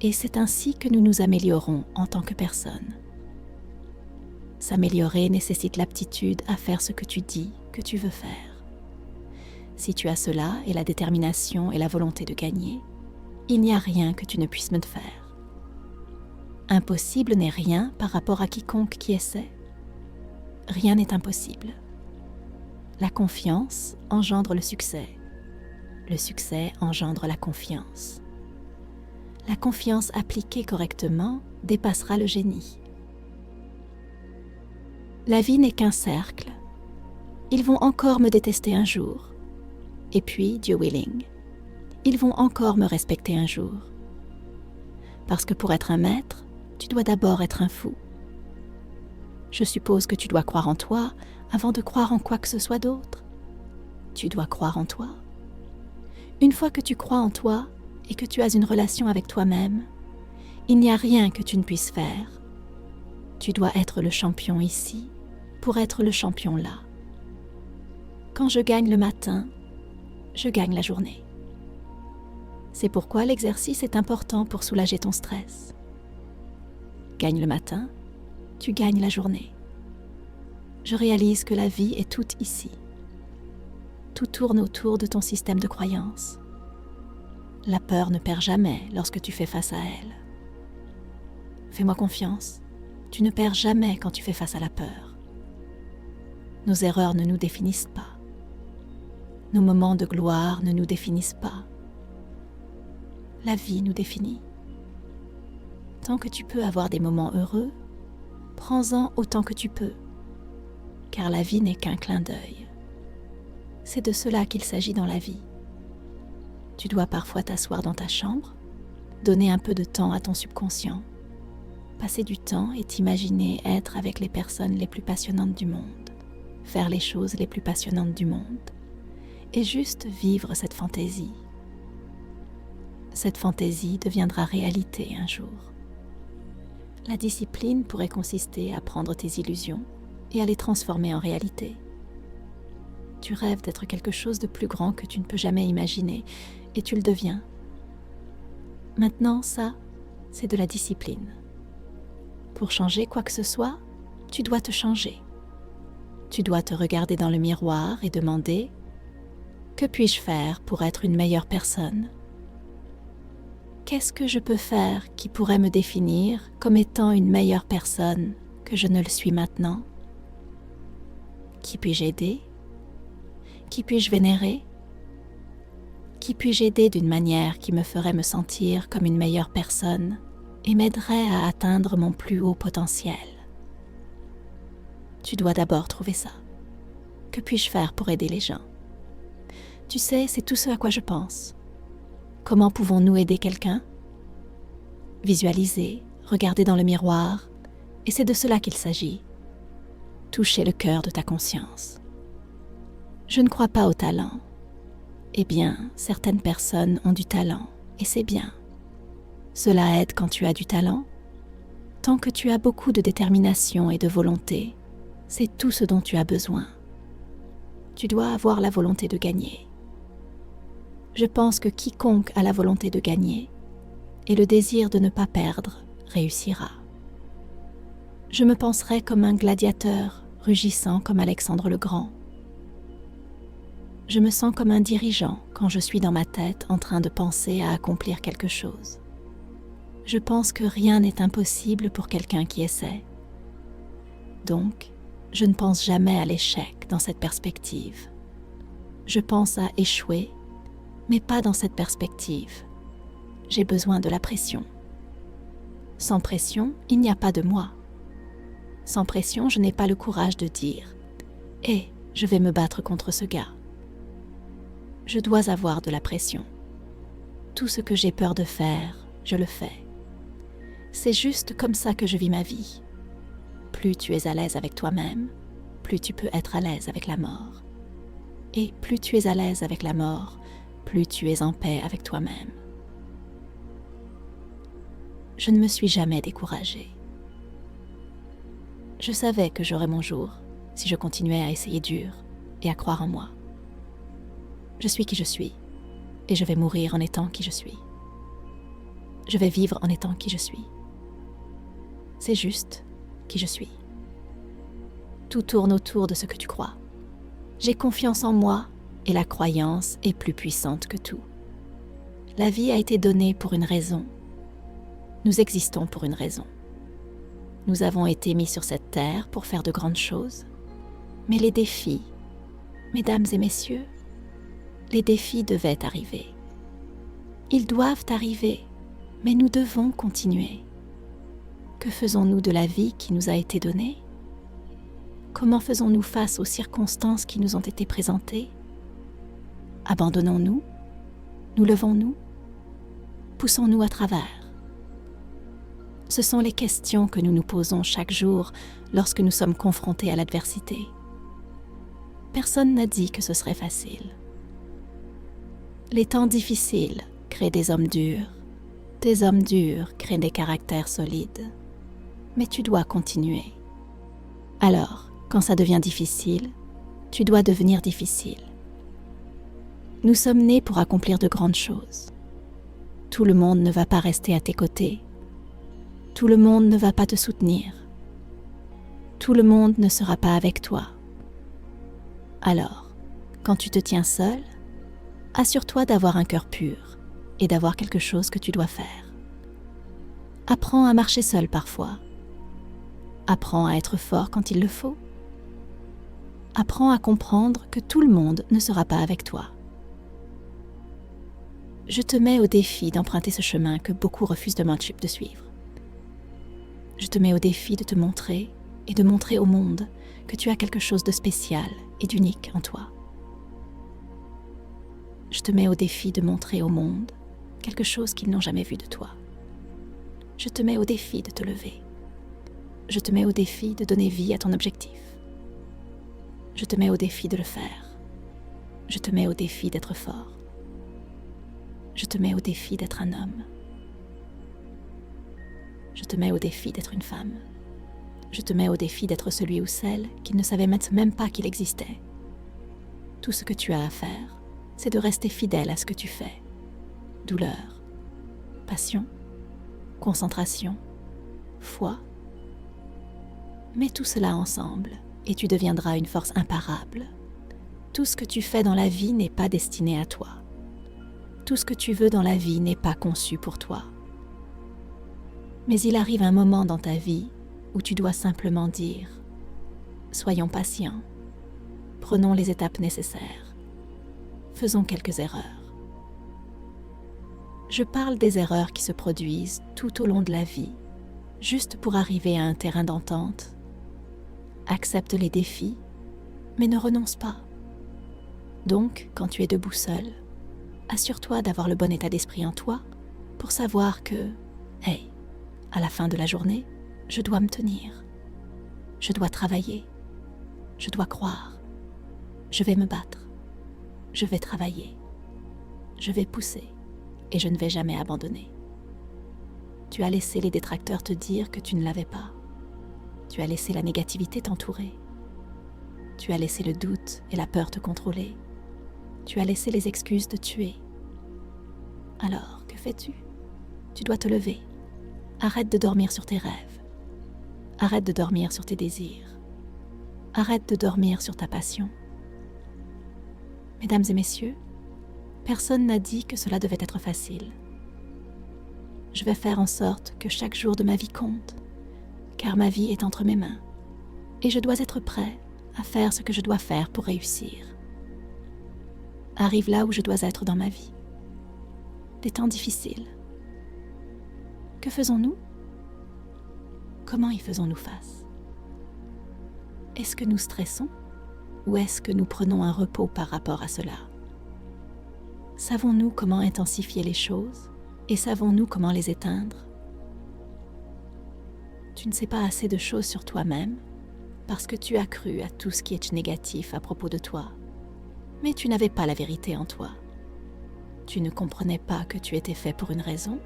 Et c'est ainsi que nous nous améliorons en tant que personne. S'améliorer nécessite l'aptitude à faire ce que tu dis que tu veux faire. Si tu as cela et la détermination et la volonté de gagner, il n'y a rien que tu ne puisses me faire. Impossible n'est rien par rapport à quiconque qui essaie. Rien n'est impossible. La confiance engendre le succès. Le succès engendre la confiance. La confiance appliquée correctement dépassera le génie. La vie n'est qu'un cercle. Ils vont encore me détester un jour. Et puis, Dieu willing, ils vont encore me respecter un jour. Parce que pour être un maître, tu dois d'abord être un fou. Je suppose que tu dois croire en toi avant de croire en quoi que ce soit d'autre. Tu dois croire en toi. Une fois que tu crois en toi et que tu as une relation avec toi-même, il n'y a rien que tu ne puisses faire. Tu dois être le champion ici pour être le champion là. Quand je gagne le matin, je gagne la journée. C'est pourquoi l'exercice est important pour soulager ton stress. Gagne le matin, tu gagnes la journée. Je réalise que la vie est toute ici. Tout tourne autour de ton système de croyances. La peur ne perd jamais lorsque tu fais face à elle. Fais-moi confiance, tu ne perds jamais quand tu fais face à la peur. Nos erreurs ne nous définissent pas. Nos moments de gloire ne nous définissent pas. La vie nous définit. Tant que tu peux avoir des moments heureux, prends-en autant que tu peux, car la vie n'est qu'un clin d'œil. C'est de cela qu'il s'agit dans la vie. Tu dois parfois t'asseoir dans ta chambre, donner un peu de temps à ton subconscient, passer du temps et t'imaginer être avec les personnes les plus passionnantes du monde, faire les choses les plus passionnantes du monde, et juste vivre cette fantaisie. Cette fantaisie deviendra réalité un jour. La discipline pourrait consister à prendre tes illusions et à les transformer en réalité. Tu rêves d'être quelque chose de plus grand que tu ne peux jamais imaginer, et tu le deviens. Maintenant, ça, c'est de la discipline. Pour changer quoi que ce soit, tu dois te changer. Tu dois te regarder dans le miroir et demander « Que puis-je faire pour être une meilleure personne ? Qu'est-ce que je peux faire qui pourrait me définir comme étant une meilleure personne que je ne le suis maintenant ? Qui puis-je aider ? Qui puis-je vénérer ? Qui puis-je aider d'une manière qui me ferait me sentir comme une meilleure personne et m'aiderait à atteindre mon plus haut potentiel ? Tu dois d'abord trouver ça. Que puis-je faire pour aider les gens ? Tu sais, c'est tout ce à quoi je pense. Comment pouvons-nous aider quelqu'un ? visualiser, regarder dans le miroir, et c'est de cela qu'il s'agit. Toucher le cœur de ta conscience. Je ne crois pas au talent. Eh bien, certaines personnes ont du talent, et c'est bien. Cela aide quand tu as du talent. Tant que tu as beaucoup de détermination et de volonté, c'est tout ce dont tu as besoin. Tu dois avoir la volonté de gagner. Je pense que quiconque a la volonté de gagner et le désir de ne pas perdre réussira. Je me penserais comme un gladiateur rugissant comme Alexandre le Grand. Je me sens comme un dirigeant quand je suis dans ma tête en train de penser à accomplir quelque chose. Je pense que rien n'est impossible pour quelqu'un qui essaie. Donc, je ne pense jamais à l'échec dans cette perspective. Je pense à échouer, mais pas dans cette perspective. J'ai besoin de la pression. Sans pression, il n'y a pas de moi. Sans pression, je n'ai pas le courage de dire « Hé, je vais me battre contre ce gars ». Je dois avoir de la pression. Tout ce que j'ai peur de faire, je le fais. C'est juste comme ça que je vis ma vie. Plus tu es à l'aise avec toi-même, plus tu peux être à l'aise avec la mort. Et plus tu es à l'aise avec la mort, plus tu es en paix avec toi-même. Je ne me suis jamais découragée. Je savais que j'aurais mon jour si je continuais à essayer dur et à croire en moi. Je suis qui je suis et je vais mourir en étant qui je suis. Je vais vivre en étant qui je suis. C'est juste qui je suis. Tout tourne autour de ce que tu crois. J'ai confiance en moi et la croyance est plus puissante que tout. La vie a été donnée pour une raison. Nous existons pour une raison. Nous avons été mis sur cette terre pour faire de grandes choses. Mais les défis, mesdames et messieurs, les défis devaient arriver. Ils doivent arriver, mais nous devons continuer. Que faisons-nous de la vie qui nous a été donnée ? Comment faisons-nous face aux circonstances qui nous ont été présentées ? Abandonnons-nous ? Nous levons-nous ? Poussons-nous à travers ? Ce sont les questions que nous nous posons chaque jour lorsque nous sommes confrontés à l'adversité. Personne n'a dit que ce serait facile. Les temps difficiles créent des hommes durs créent des caractères solides. Mais tu dois continuer. Alors, quand ça devient difficile, tu dois devenir difficile. Nous sommes nés pour accomplir de grandes choses. Tout le monde ne va pas rester à tes côtés. Tout le monde ne va pas te soutenir. Tout le monde ne sera pas avec toi. Alors, quand tu te tiens seul, assure-toi d'avoir un cœur pur et d'avoir quelque chose que tu dois faire. Apprends à marcher seul parfois. Apprends à être fort quand il le faut. Apprends à comprendre que tout le monde ne sera pas avec toi. Je te mets au défi d'emprunter ce chemin que beaucoup refusent de de suivre. Je te mets au défi de te montrer et de montrer au monde que tu as quelque chose de spécial et d'unique en toi. Je te mets au défi de montrer au monde quelque chose qu'ils n'ont jamais vu de toi. Je te mets au défi de te lever. Je te mets au défi de donner vie à ton objectif. Je te mets au défi de le faire. Je te mets au défi d'être fort. Je te mets au défi d'être un homme. Je te mets au défi d'être une femme. Je te mets au défi d'être celui ou celle qui ne savait même pas qu'il existait. Tout ce que tu as à faire, c'est de rester fidèle à ce que tu fais. Douleur, passion, concentration, foi. Mets tout cela ensemble et tu deviendras une force imparable. Tout ce que tu fais dans la vie n'est pas destiné à toi. Tout ce que tu veux dans la vie n'est pas conçu pour toi. Mais il arrive un moment dans ta vie où tu dois simplement dire « Soyons patients, prenons les étapes nécessaires, faisons quelques erreurs ». Je parle des erreurs qui se produisent tout au long de la vie, juste pour arriver à un terrain d'entente. Accepte les défis, mais ne renonce pas. Donc, quand tu es debout seul, assure-toi d'avoir le bon état d'esprit en toi pour savoir que, hey, À la fin de la journée, je dois me tenir. Je dois travailler. Je dois croire. Je vais me battre. Je vais travailler. Je vais pousser. Et je ne vais jamais abandonner. Tu as laissé les détracteurs te dire que tu ne l'avais pas. Tu as laissé la négativité t'entourer. Tu as laissé le doute et la peur te contrôler. Tu as laissé les excuses te tuer. Alors, que fais-tu? Tu dois te lever. Arrête de dormir sur tes rêves. Arrête de dormir sur tes désirs. Arrête de dormir sur ta passion. Mesdames et messieurs, personne n'a dit que cela devait être facile. Je vais faire en sorte que chaque jour de ma vie compte, car ma vie est entre mes mains, et je dois être prêt à faire ce que je dois faire pour réussir. Arrive là où je dois être dans ma vie. Des temps difficiles. Que faisons-nous? Comment y faisons-nous face? Est-ce que nous stressons ou est-ce que nous prenons un repos par rapport à cela? Savons-nous comment intensifier les choses et savons-nous comment les éteindre? Tu ne sais pas assez de choses sur toi-même parce que tu as cru à tout ce qui est négatif à propos de toi, mais tu n'avais pas la vérité en toi. Tu ne comprenais pas que tu étais fait pour une raison.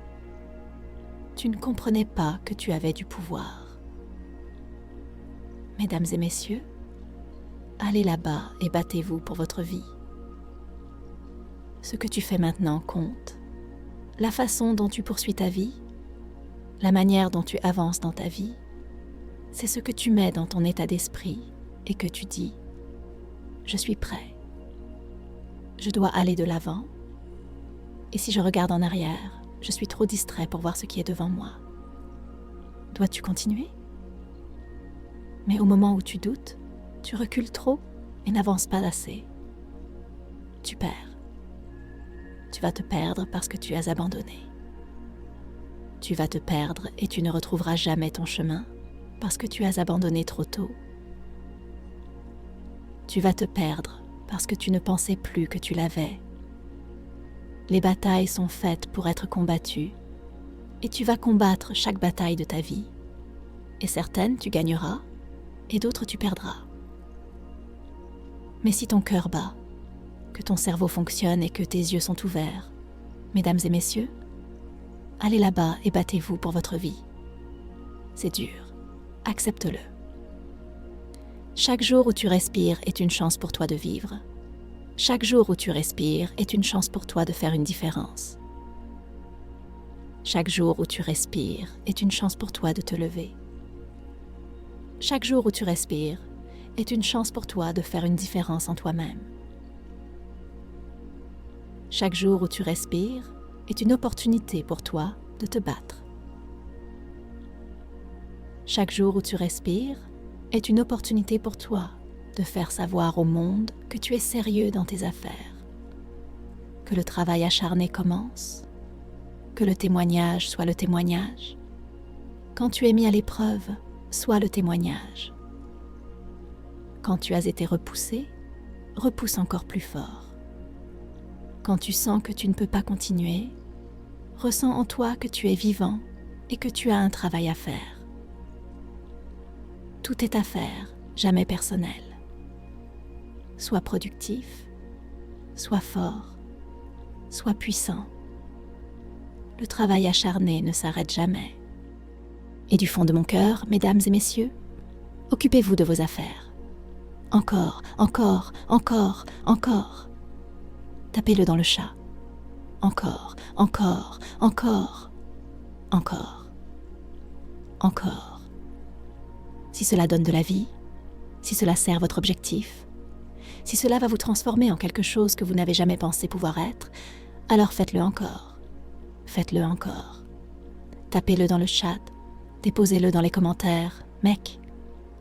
Tu ne comprenais pas que tu avais du pouvoir. Mesdames et messieurs, allez là-bas et battez-vous pour votre vie. Ce que tu fais maintenant compte. La façon dont tu poursuis ta vie, la manière dont tu avances dans ta vie, c'est ce que tu mets dans ton état d'esprit et que tu dis « Je suis prêt. Je dois aller de l'avant. Et si je regarde en arrière, je suis trop distrait pour voir ce qui est devant moi. Dois-tu continuer? Mais au moment où tu doutes, tu recules trop et n'avances pas assez. Tu perds. Tu vas te perdre parce que tu as abandonné. Tu vas te perdre et tu ne retrouveras jamais ton chemin parce que tu as abandonné trop tôt. Tu vas te perdre parce que tu ne pensais plus que tu l'avais. Les batailles sont faites pour être combattues et tu vas combattre chaque bataille de ta vie. Et certaines tu gagneras et d'autres tu perdras. Mais si ton cœur bat, que ton cerveau fonctionne et que tes yeux sont ouverts, mesdames et messieurs, allez là-bas et battez-vous pour votre vie. C'est dur, accepte-le. Chaque jour où tu respires est une chance pour toi de vivre. Chaque jour où tu respires est une chance pour toi de faire une différence. Chaque jour où tu respires est une chance pour toi de te lever. Chaque jour où tu respires est une chance pour toi de faire une différence en toi-même. Chaque jour où tu respires est une opportunité pour toi de te battre. Chaque jour où tu respires est une opportunité pour toi de faire savoir au monde que tu es sérieux dans tes affaires, que le travail acharné commence, que le témoignage soit le témoignage. Quand tu es mis à l'épreuve, sois le témoignage. Quand tu as été repoussé, repousse encore plus fort. Quand tu sens que tu ne peux pas continuer, ressens en toi que tu es vivant et que tu as un travail à faire. Tout est à faire, jamais personnel. Sois productif, sois fort, sois puissant. Le travail acharné ne s'arrête jamais. Et du fond de mon cœur, mesdames et messieurs, occupez-vous de vos affaires. Encore, encore, encore, encore. Tapez-le dans le chat. Encore, encore, encore, encore, encore. Si cela donne de la vie, si cela sert votre objectif, si cela va vous transformer en quelque chose que vous n'avez jamais pensé pouvoir être, alors faites-le encore. Faites-le encore. Tapez-le dans le chat, déposez-le dans les commentaires. Mec,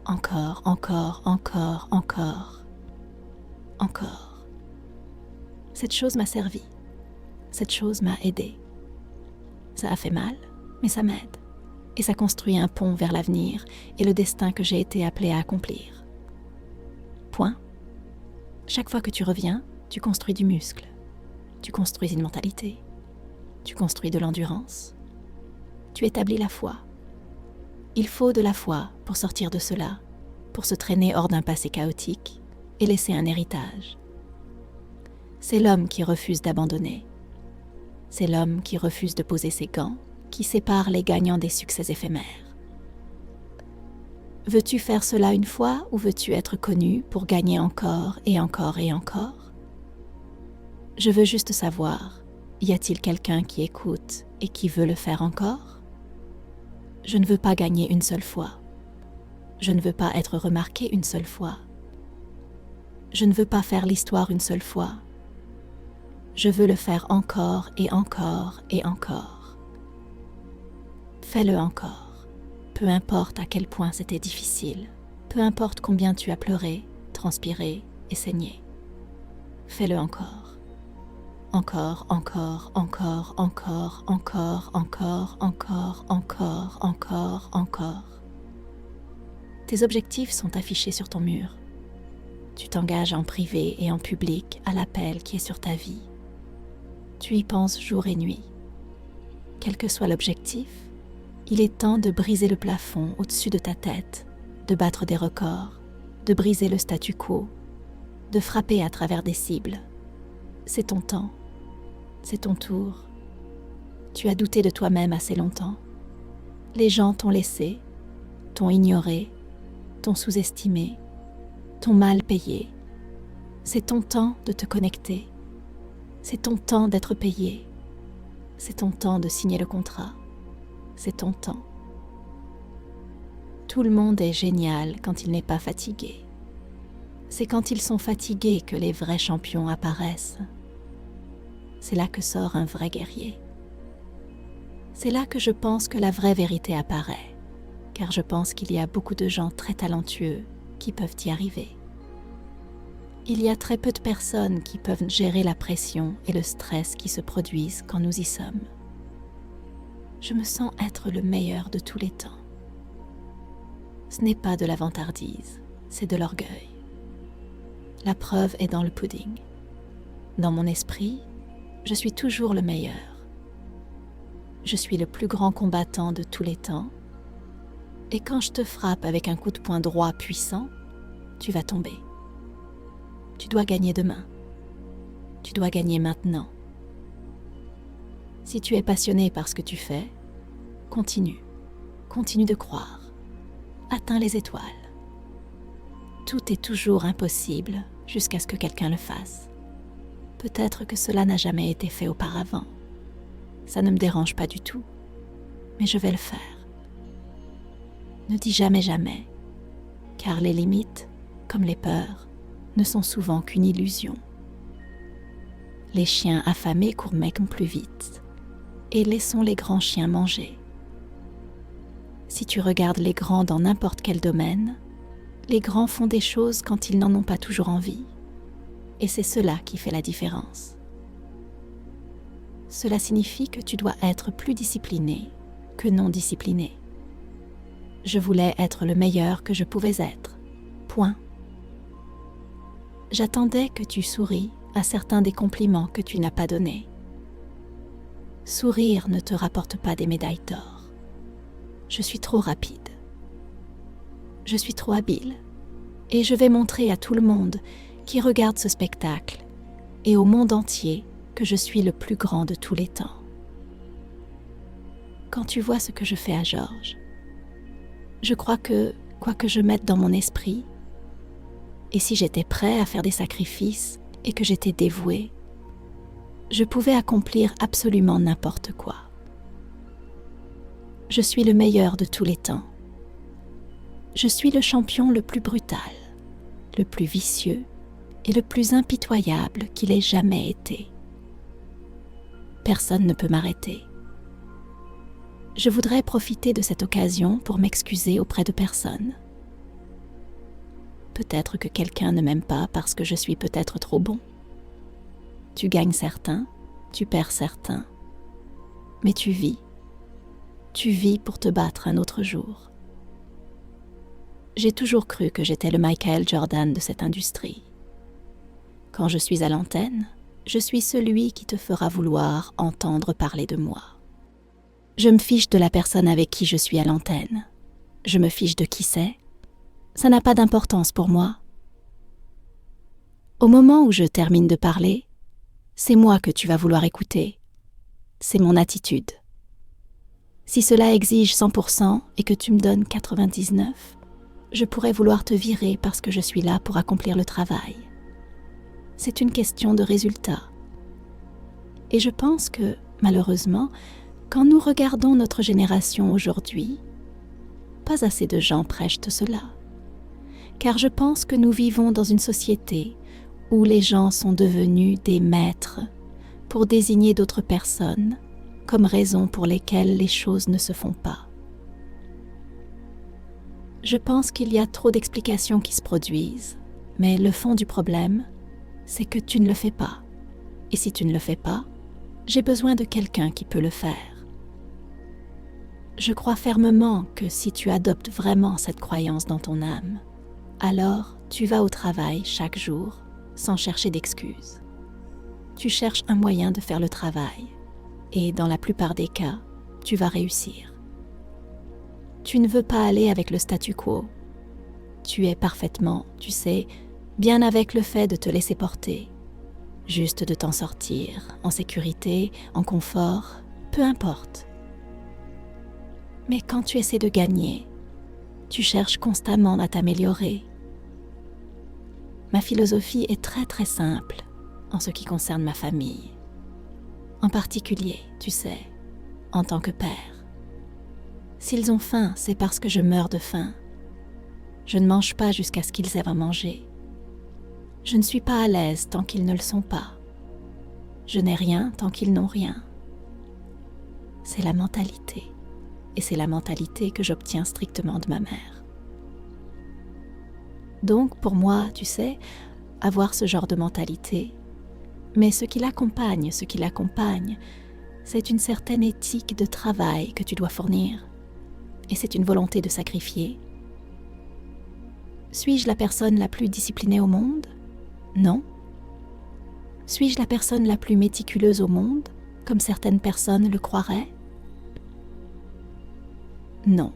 encore, encore, encore, encore, encore. Cette chose m'a servi. Cette chose m'a aidé. Ça a fait mal, mais ça m'aide. Et ça construit un pont vers l'avenir et le destin que j'ai été appelé à accomplir. Point. Chaque fois que tu reviens, tu construis du muscle. Tu construis une mentalité. Tu construis de l'endurance. Tu établis la foi Il faut de la foi pour sortir de cela, pour se traîner hors d'un passé chaotique et laisser un héritage. C'est l'homme qui refuse d'abandonner. C'est l'homme qui refuse de poser ses gants, qui sépare les gagnants des succès éphémères. Veux-tu faire cela une fois ou veux-tu être connu pour gagner encore et encore et encore? Je veux juste savoir, y a-t-il quelqu'un qui écoute et qui veut le faire encore? Je ne veux pas gagner une seule fois. Je ne veux pas être remarqué une seule fois. Je ne veux pas faire l'histoire une seule fois. Je veux le faire encore et encore et encore. Fais-le encore, peu importe à quel point c'était difficile, peu importe combien tu as pleuré, transpiré et saigné. Fais-le encore. Encore, encore, encore, encore, encore, encore, encore, encore, encore, encore. Tes objectifs sont affichés sur ton mur. Tu t'engages en privé et en public à l'appel qui est sur ta vie. Tu y penses jour et nuit. Quel que soit l'objectif, il est temps de briser le plafond au-dessus de ta tête, de battre des records, de briser le statu quo, de frapper à travers des cibles. C'est ton temps. C'est ton tour. Tu as douté de toi-même assez longtemps. Les gens t'ont laissé, t'ont ignoré, t'ont sous-estimé, t'ont mal payé. C'est ton temps de te connecter. C'est ton temps d'être payé. C'est ton temps de signer le contrat. C'est ton temps. Tout le monde est génial quand il n'est pas fatigué. C'est quand ils sont fatigués que les vrais champions apparaissent. C'est là que sort un vrai guerrier. C'est là que je pense que la vraie vérité apparaît, car je pense qu'il y a beaucoup de gens très talentueux qui peuvent y arriver. Il y a très peu de personnes qui peuvent gérer la pression et le stress qui se produisent quand nous y sommes. Je me sens être le meilleur de tous les temps. Ce n'est pas de la vantardise, c'est de l'orgueil. La preuve est dans le pudding. Dans mon esprit, je suis toujours le meilleur. Je suis le plus grand combattant de tous les temps. Et quand je te frappe avec un coup de poing droit puissant, tu vas tomber. Tu dois gagner demain. Tu dois gagner maintenant. Si tu es passionné par ce que tu fais, continue. Continue de croire. Atteins les étoiles. Tout est toujours impossible jusqu'à ce que quelqu'un le fasse. Peut-être que cela n'a jamais été fait auparavant. Ça ne me dérange pas du tout, mais je vais le faire. Ne dis jamais jamais, car les limites, comme les peurs, ne sont souvent qu'une illusion. Les chiens affamés courent même plus vite, et laissons les grands chiens manger. Si tu regardes les grands dans n'importe quel domaine, les grands font des choses quand ils n'en ont pas toujours envie. Et c'est cela qui fait la différence. Cela signifie que tu dois être plus discipliné que non discipliné. Je voulais être le meilleur que je pouvais être. Point. J'attendais que tu souris à certains des compliments que tu n'as pas donnés. Sourire ne te rapporte pas des médailles d'or. Je suis trop rapide. Je suis trop habile. Et je vais montrer à tout le monde qui regarde ce spectacle et au monde entier que je suis le plus grand de tous les temps. Quand tu vois ce que je fais à Georges, je crois que, quoi que je mette dans mon esprit, et si j'étais prêt à faire des sacrifices et que j'étais dévoué, je pouvais accomplir absolument n'importe quoi. Je suis le meilleur de tous les temps. Je suis le champion le plus brutal, le plus vicieux et le plus impitoyable qu'il ait jamais été. Personne ne peut m'arrêter. Je voudrais profiter de cette occasion pour m'excuser auprès de personne. Peut-être que quelqu'un ne m'aime pas parce que je suis peut-être trop bon. Tu gagnes certains, tu perds certains, mais tu vis. Tu vis pour te battre un autre jour. J'ai toujours cru que j'étais le Michael Jordan de cette industrie. Quand je suis à l'antenne, je suis celui qui te fera vouloir entendre parler de moi. Je me fiche de la personne avec qui je suis à l'antenne. Je me fiche de qui c'est. Ça n'a pas d'importance pour moi. Au moment où je termine de parler, c'est moi que tu vas vouloir écouter. C'est mon attitude. Si cela exige 100% et que tu me donnes 99%, je pourrais vouloir te virer parce que je suis là pour accomplir le travail. C'est une question de résultat. Et je pense que, malheureusement, quand nous regardons notre génération aujourd'hui, pas assez de gens prêchent cela. Car je pense que nous vivons dans une société où les gens sont devenus des maîtres pour désigner d'autres personnes comme raison pour lesquelles les choses ne se font pas. Je pense qu'il y a trop d'explications qui se produisent, mais le fond du problème, c'est que tu ne le fais pas. Et si tu ne le fais pas, j'ai besoin de quelqu'un qui peut le faire. Je crois fermement que si tu adoptes vraiment cette croyance dans ton âme, alors tu vas au travail chaque jour sans chercher d'excuses. Tu cherches un moyen de faire le travail et dans la plupart des cas, tu vas réussir. Tu ne veux pas aller avec le statu quo. Tu es parfaitement, tu sais, bien avec le fait de te laisser porter, juste de t'en sortir, en sécurité, en confort, peu importe. Mais quand tu essaies de gagner, tu cherches constamment à t'améliorer. Ma philosophie est très très simple en ce qui concerne ma famille. En particulier, tu sais, en tant que père. S'ils ont faim, c'est parce que je meurs de faim. Je ne mange pas jusqu'à ce qu'ils aient à manger. Je ne suis pas à l'aise tant qu'ils ne le sont pas. Je n'ai rien tant qu'ils n'ont rien. C'est la mentalité. Et c'est la mentalité que j'obtiens strictement de ma mère. Donc pour moi, tu sais, avoir ce genre de mentalité, mais ce qui l'accompagne, c'est une certaine éthique de travail que tu dois fournir. Et c'est une volonté de sacrifier. Suis-je la personne la plus disciplinée au monde? Non. Suis-je la personne la plus méticuleuse au monde, comme certaines personnes le croiraient? Non.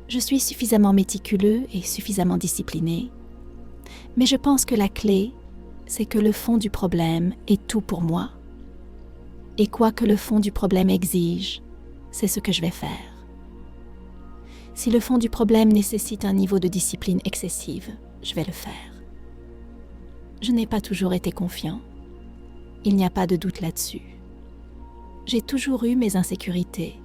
Je suis suffisamment méticuleux et suffisamment discipliné, mais je pense que la clé, c'est que le fond du problème est tout pour moi. Et quoi que le fond du problème exige, c'est ce que je vais faire. Si le fond du problème nécessite un niveau de discipline excessive, je vais le faire. Je n'ai pas toujours été confiant. Il n'y a pas de doute là-dessus. J'ai toujours eu mes insécurités.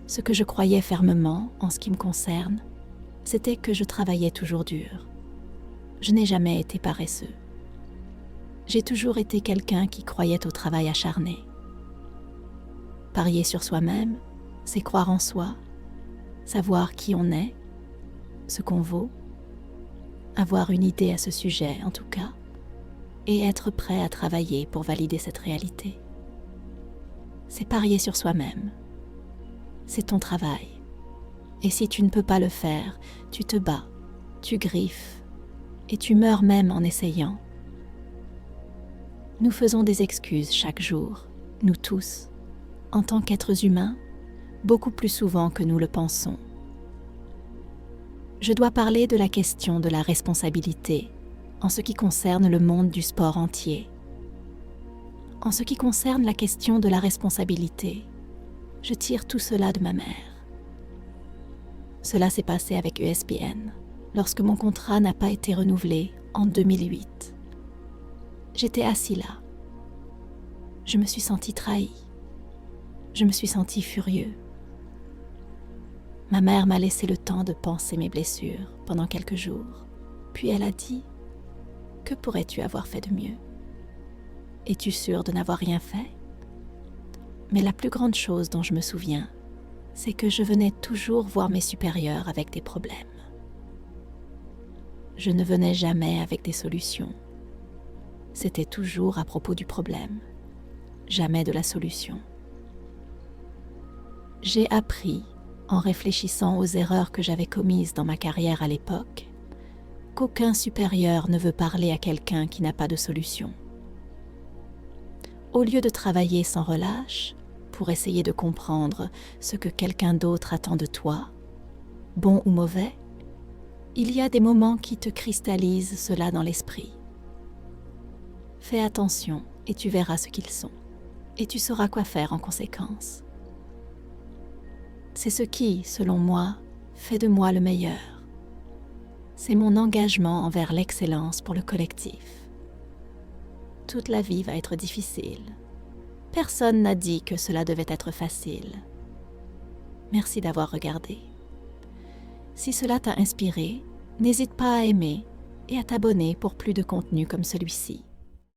Ce que je croyais fermement, en ce qui me concerne, c'était que je travaillais toujours dur. Je n'ai jamais été paresseux. J'ai toujours été quelqu'un qui croyait au travail acharné. Parier sur soi-même, c'est croire en soi, savoir qui on est, ce qu'on vaut, avoir une idée à ce sujet en tout cas, et être prêt à travailler pour valider cette réalité. C'est parier sur soi-même. C'est ton travail. Et si tu ne peux pas le faire, tu te bats, tu griffes, et tu meurs même en essayant. Nous faisons des excuses chaque jour, nous tous, en tant qu'êtres humains, beaucoup plus souvent que nous le pensons. Je dois parler de la question de la responsabilité en ce qui concerne le monde du sport entier. En ce qui concerne la question de la responsabilité, je tire tout cela de ma mère. Cela s'est passé avec ESPN, lorsque mon contrat n'a pas été renouvelé en 2008. J'étais assis là. Je me suis senti trahi. Je me suis senti furieux. Ma mère m'a laissé le temps de penser mes blessures pendant quelques jours. Puis elle a dit « Que pourrais-tu avoir fait de mieux? Es-tu sûre de n'avoir rien fait ?» Mais la plus grande chose dont je me souviens, c'est que je venais toujours voir mes supérieurs avec des problèmes. Je ne venais jamais avec des solutions. C'était toujours à propos du problème, jamais de la solution. J'ai appris, en réfléchissant aux erreurs que j'avais commises dans ma carrière à l'époque, qu'aucun supérieur ne veut parler à quelqu'un qui n'a pas de solution. Au lieu de travailler sans relâche, pour essayer de comprendre ce que quelqu'un d'autre attend de toi, bon ou mauvais, il y a des moments qui te cristallisent cela dans l'esprit. Fais attention et tu verras ce qu'ils sont, et tu sauras quoi faire en conséquence. C'est ce qui, selon moi, fait de moi le meilleur. C'est mon engagement envers l'excellence pour le collectif. Toute la vie va être difficile. Personne n'a dit que cela devait être facile. Merci d'avoir regardé. Si cela t'a inspiré, n'hésite pas à aimer et à t'abonner pour plus de contenu comme celui-ci.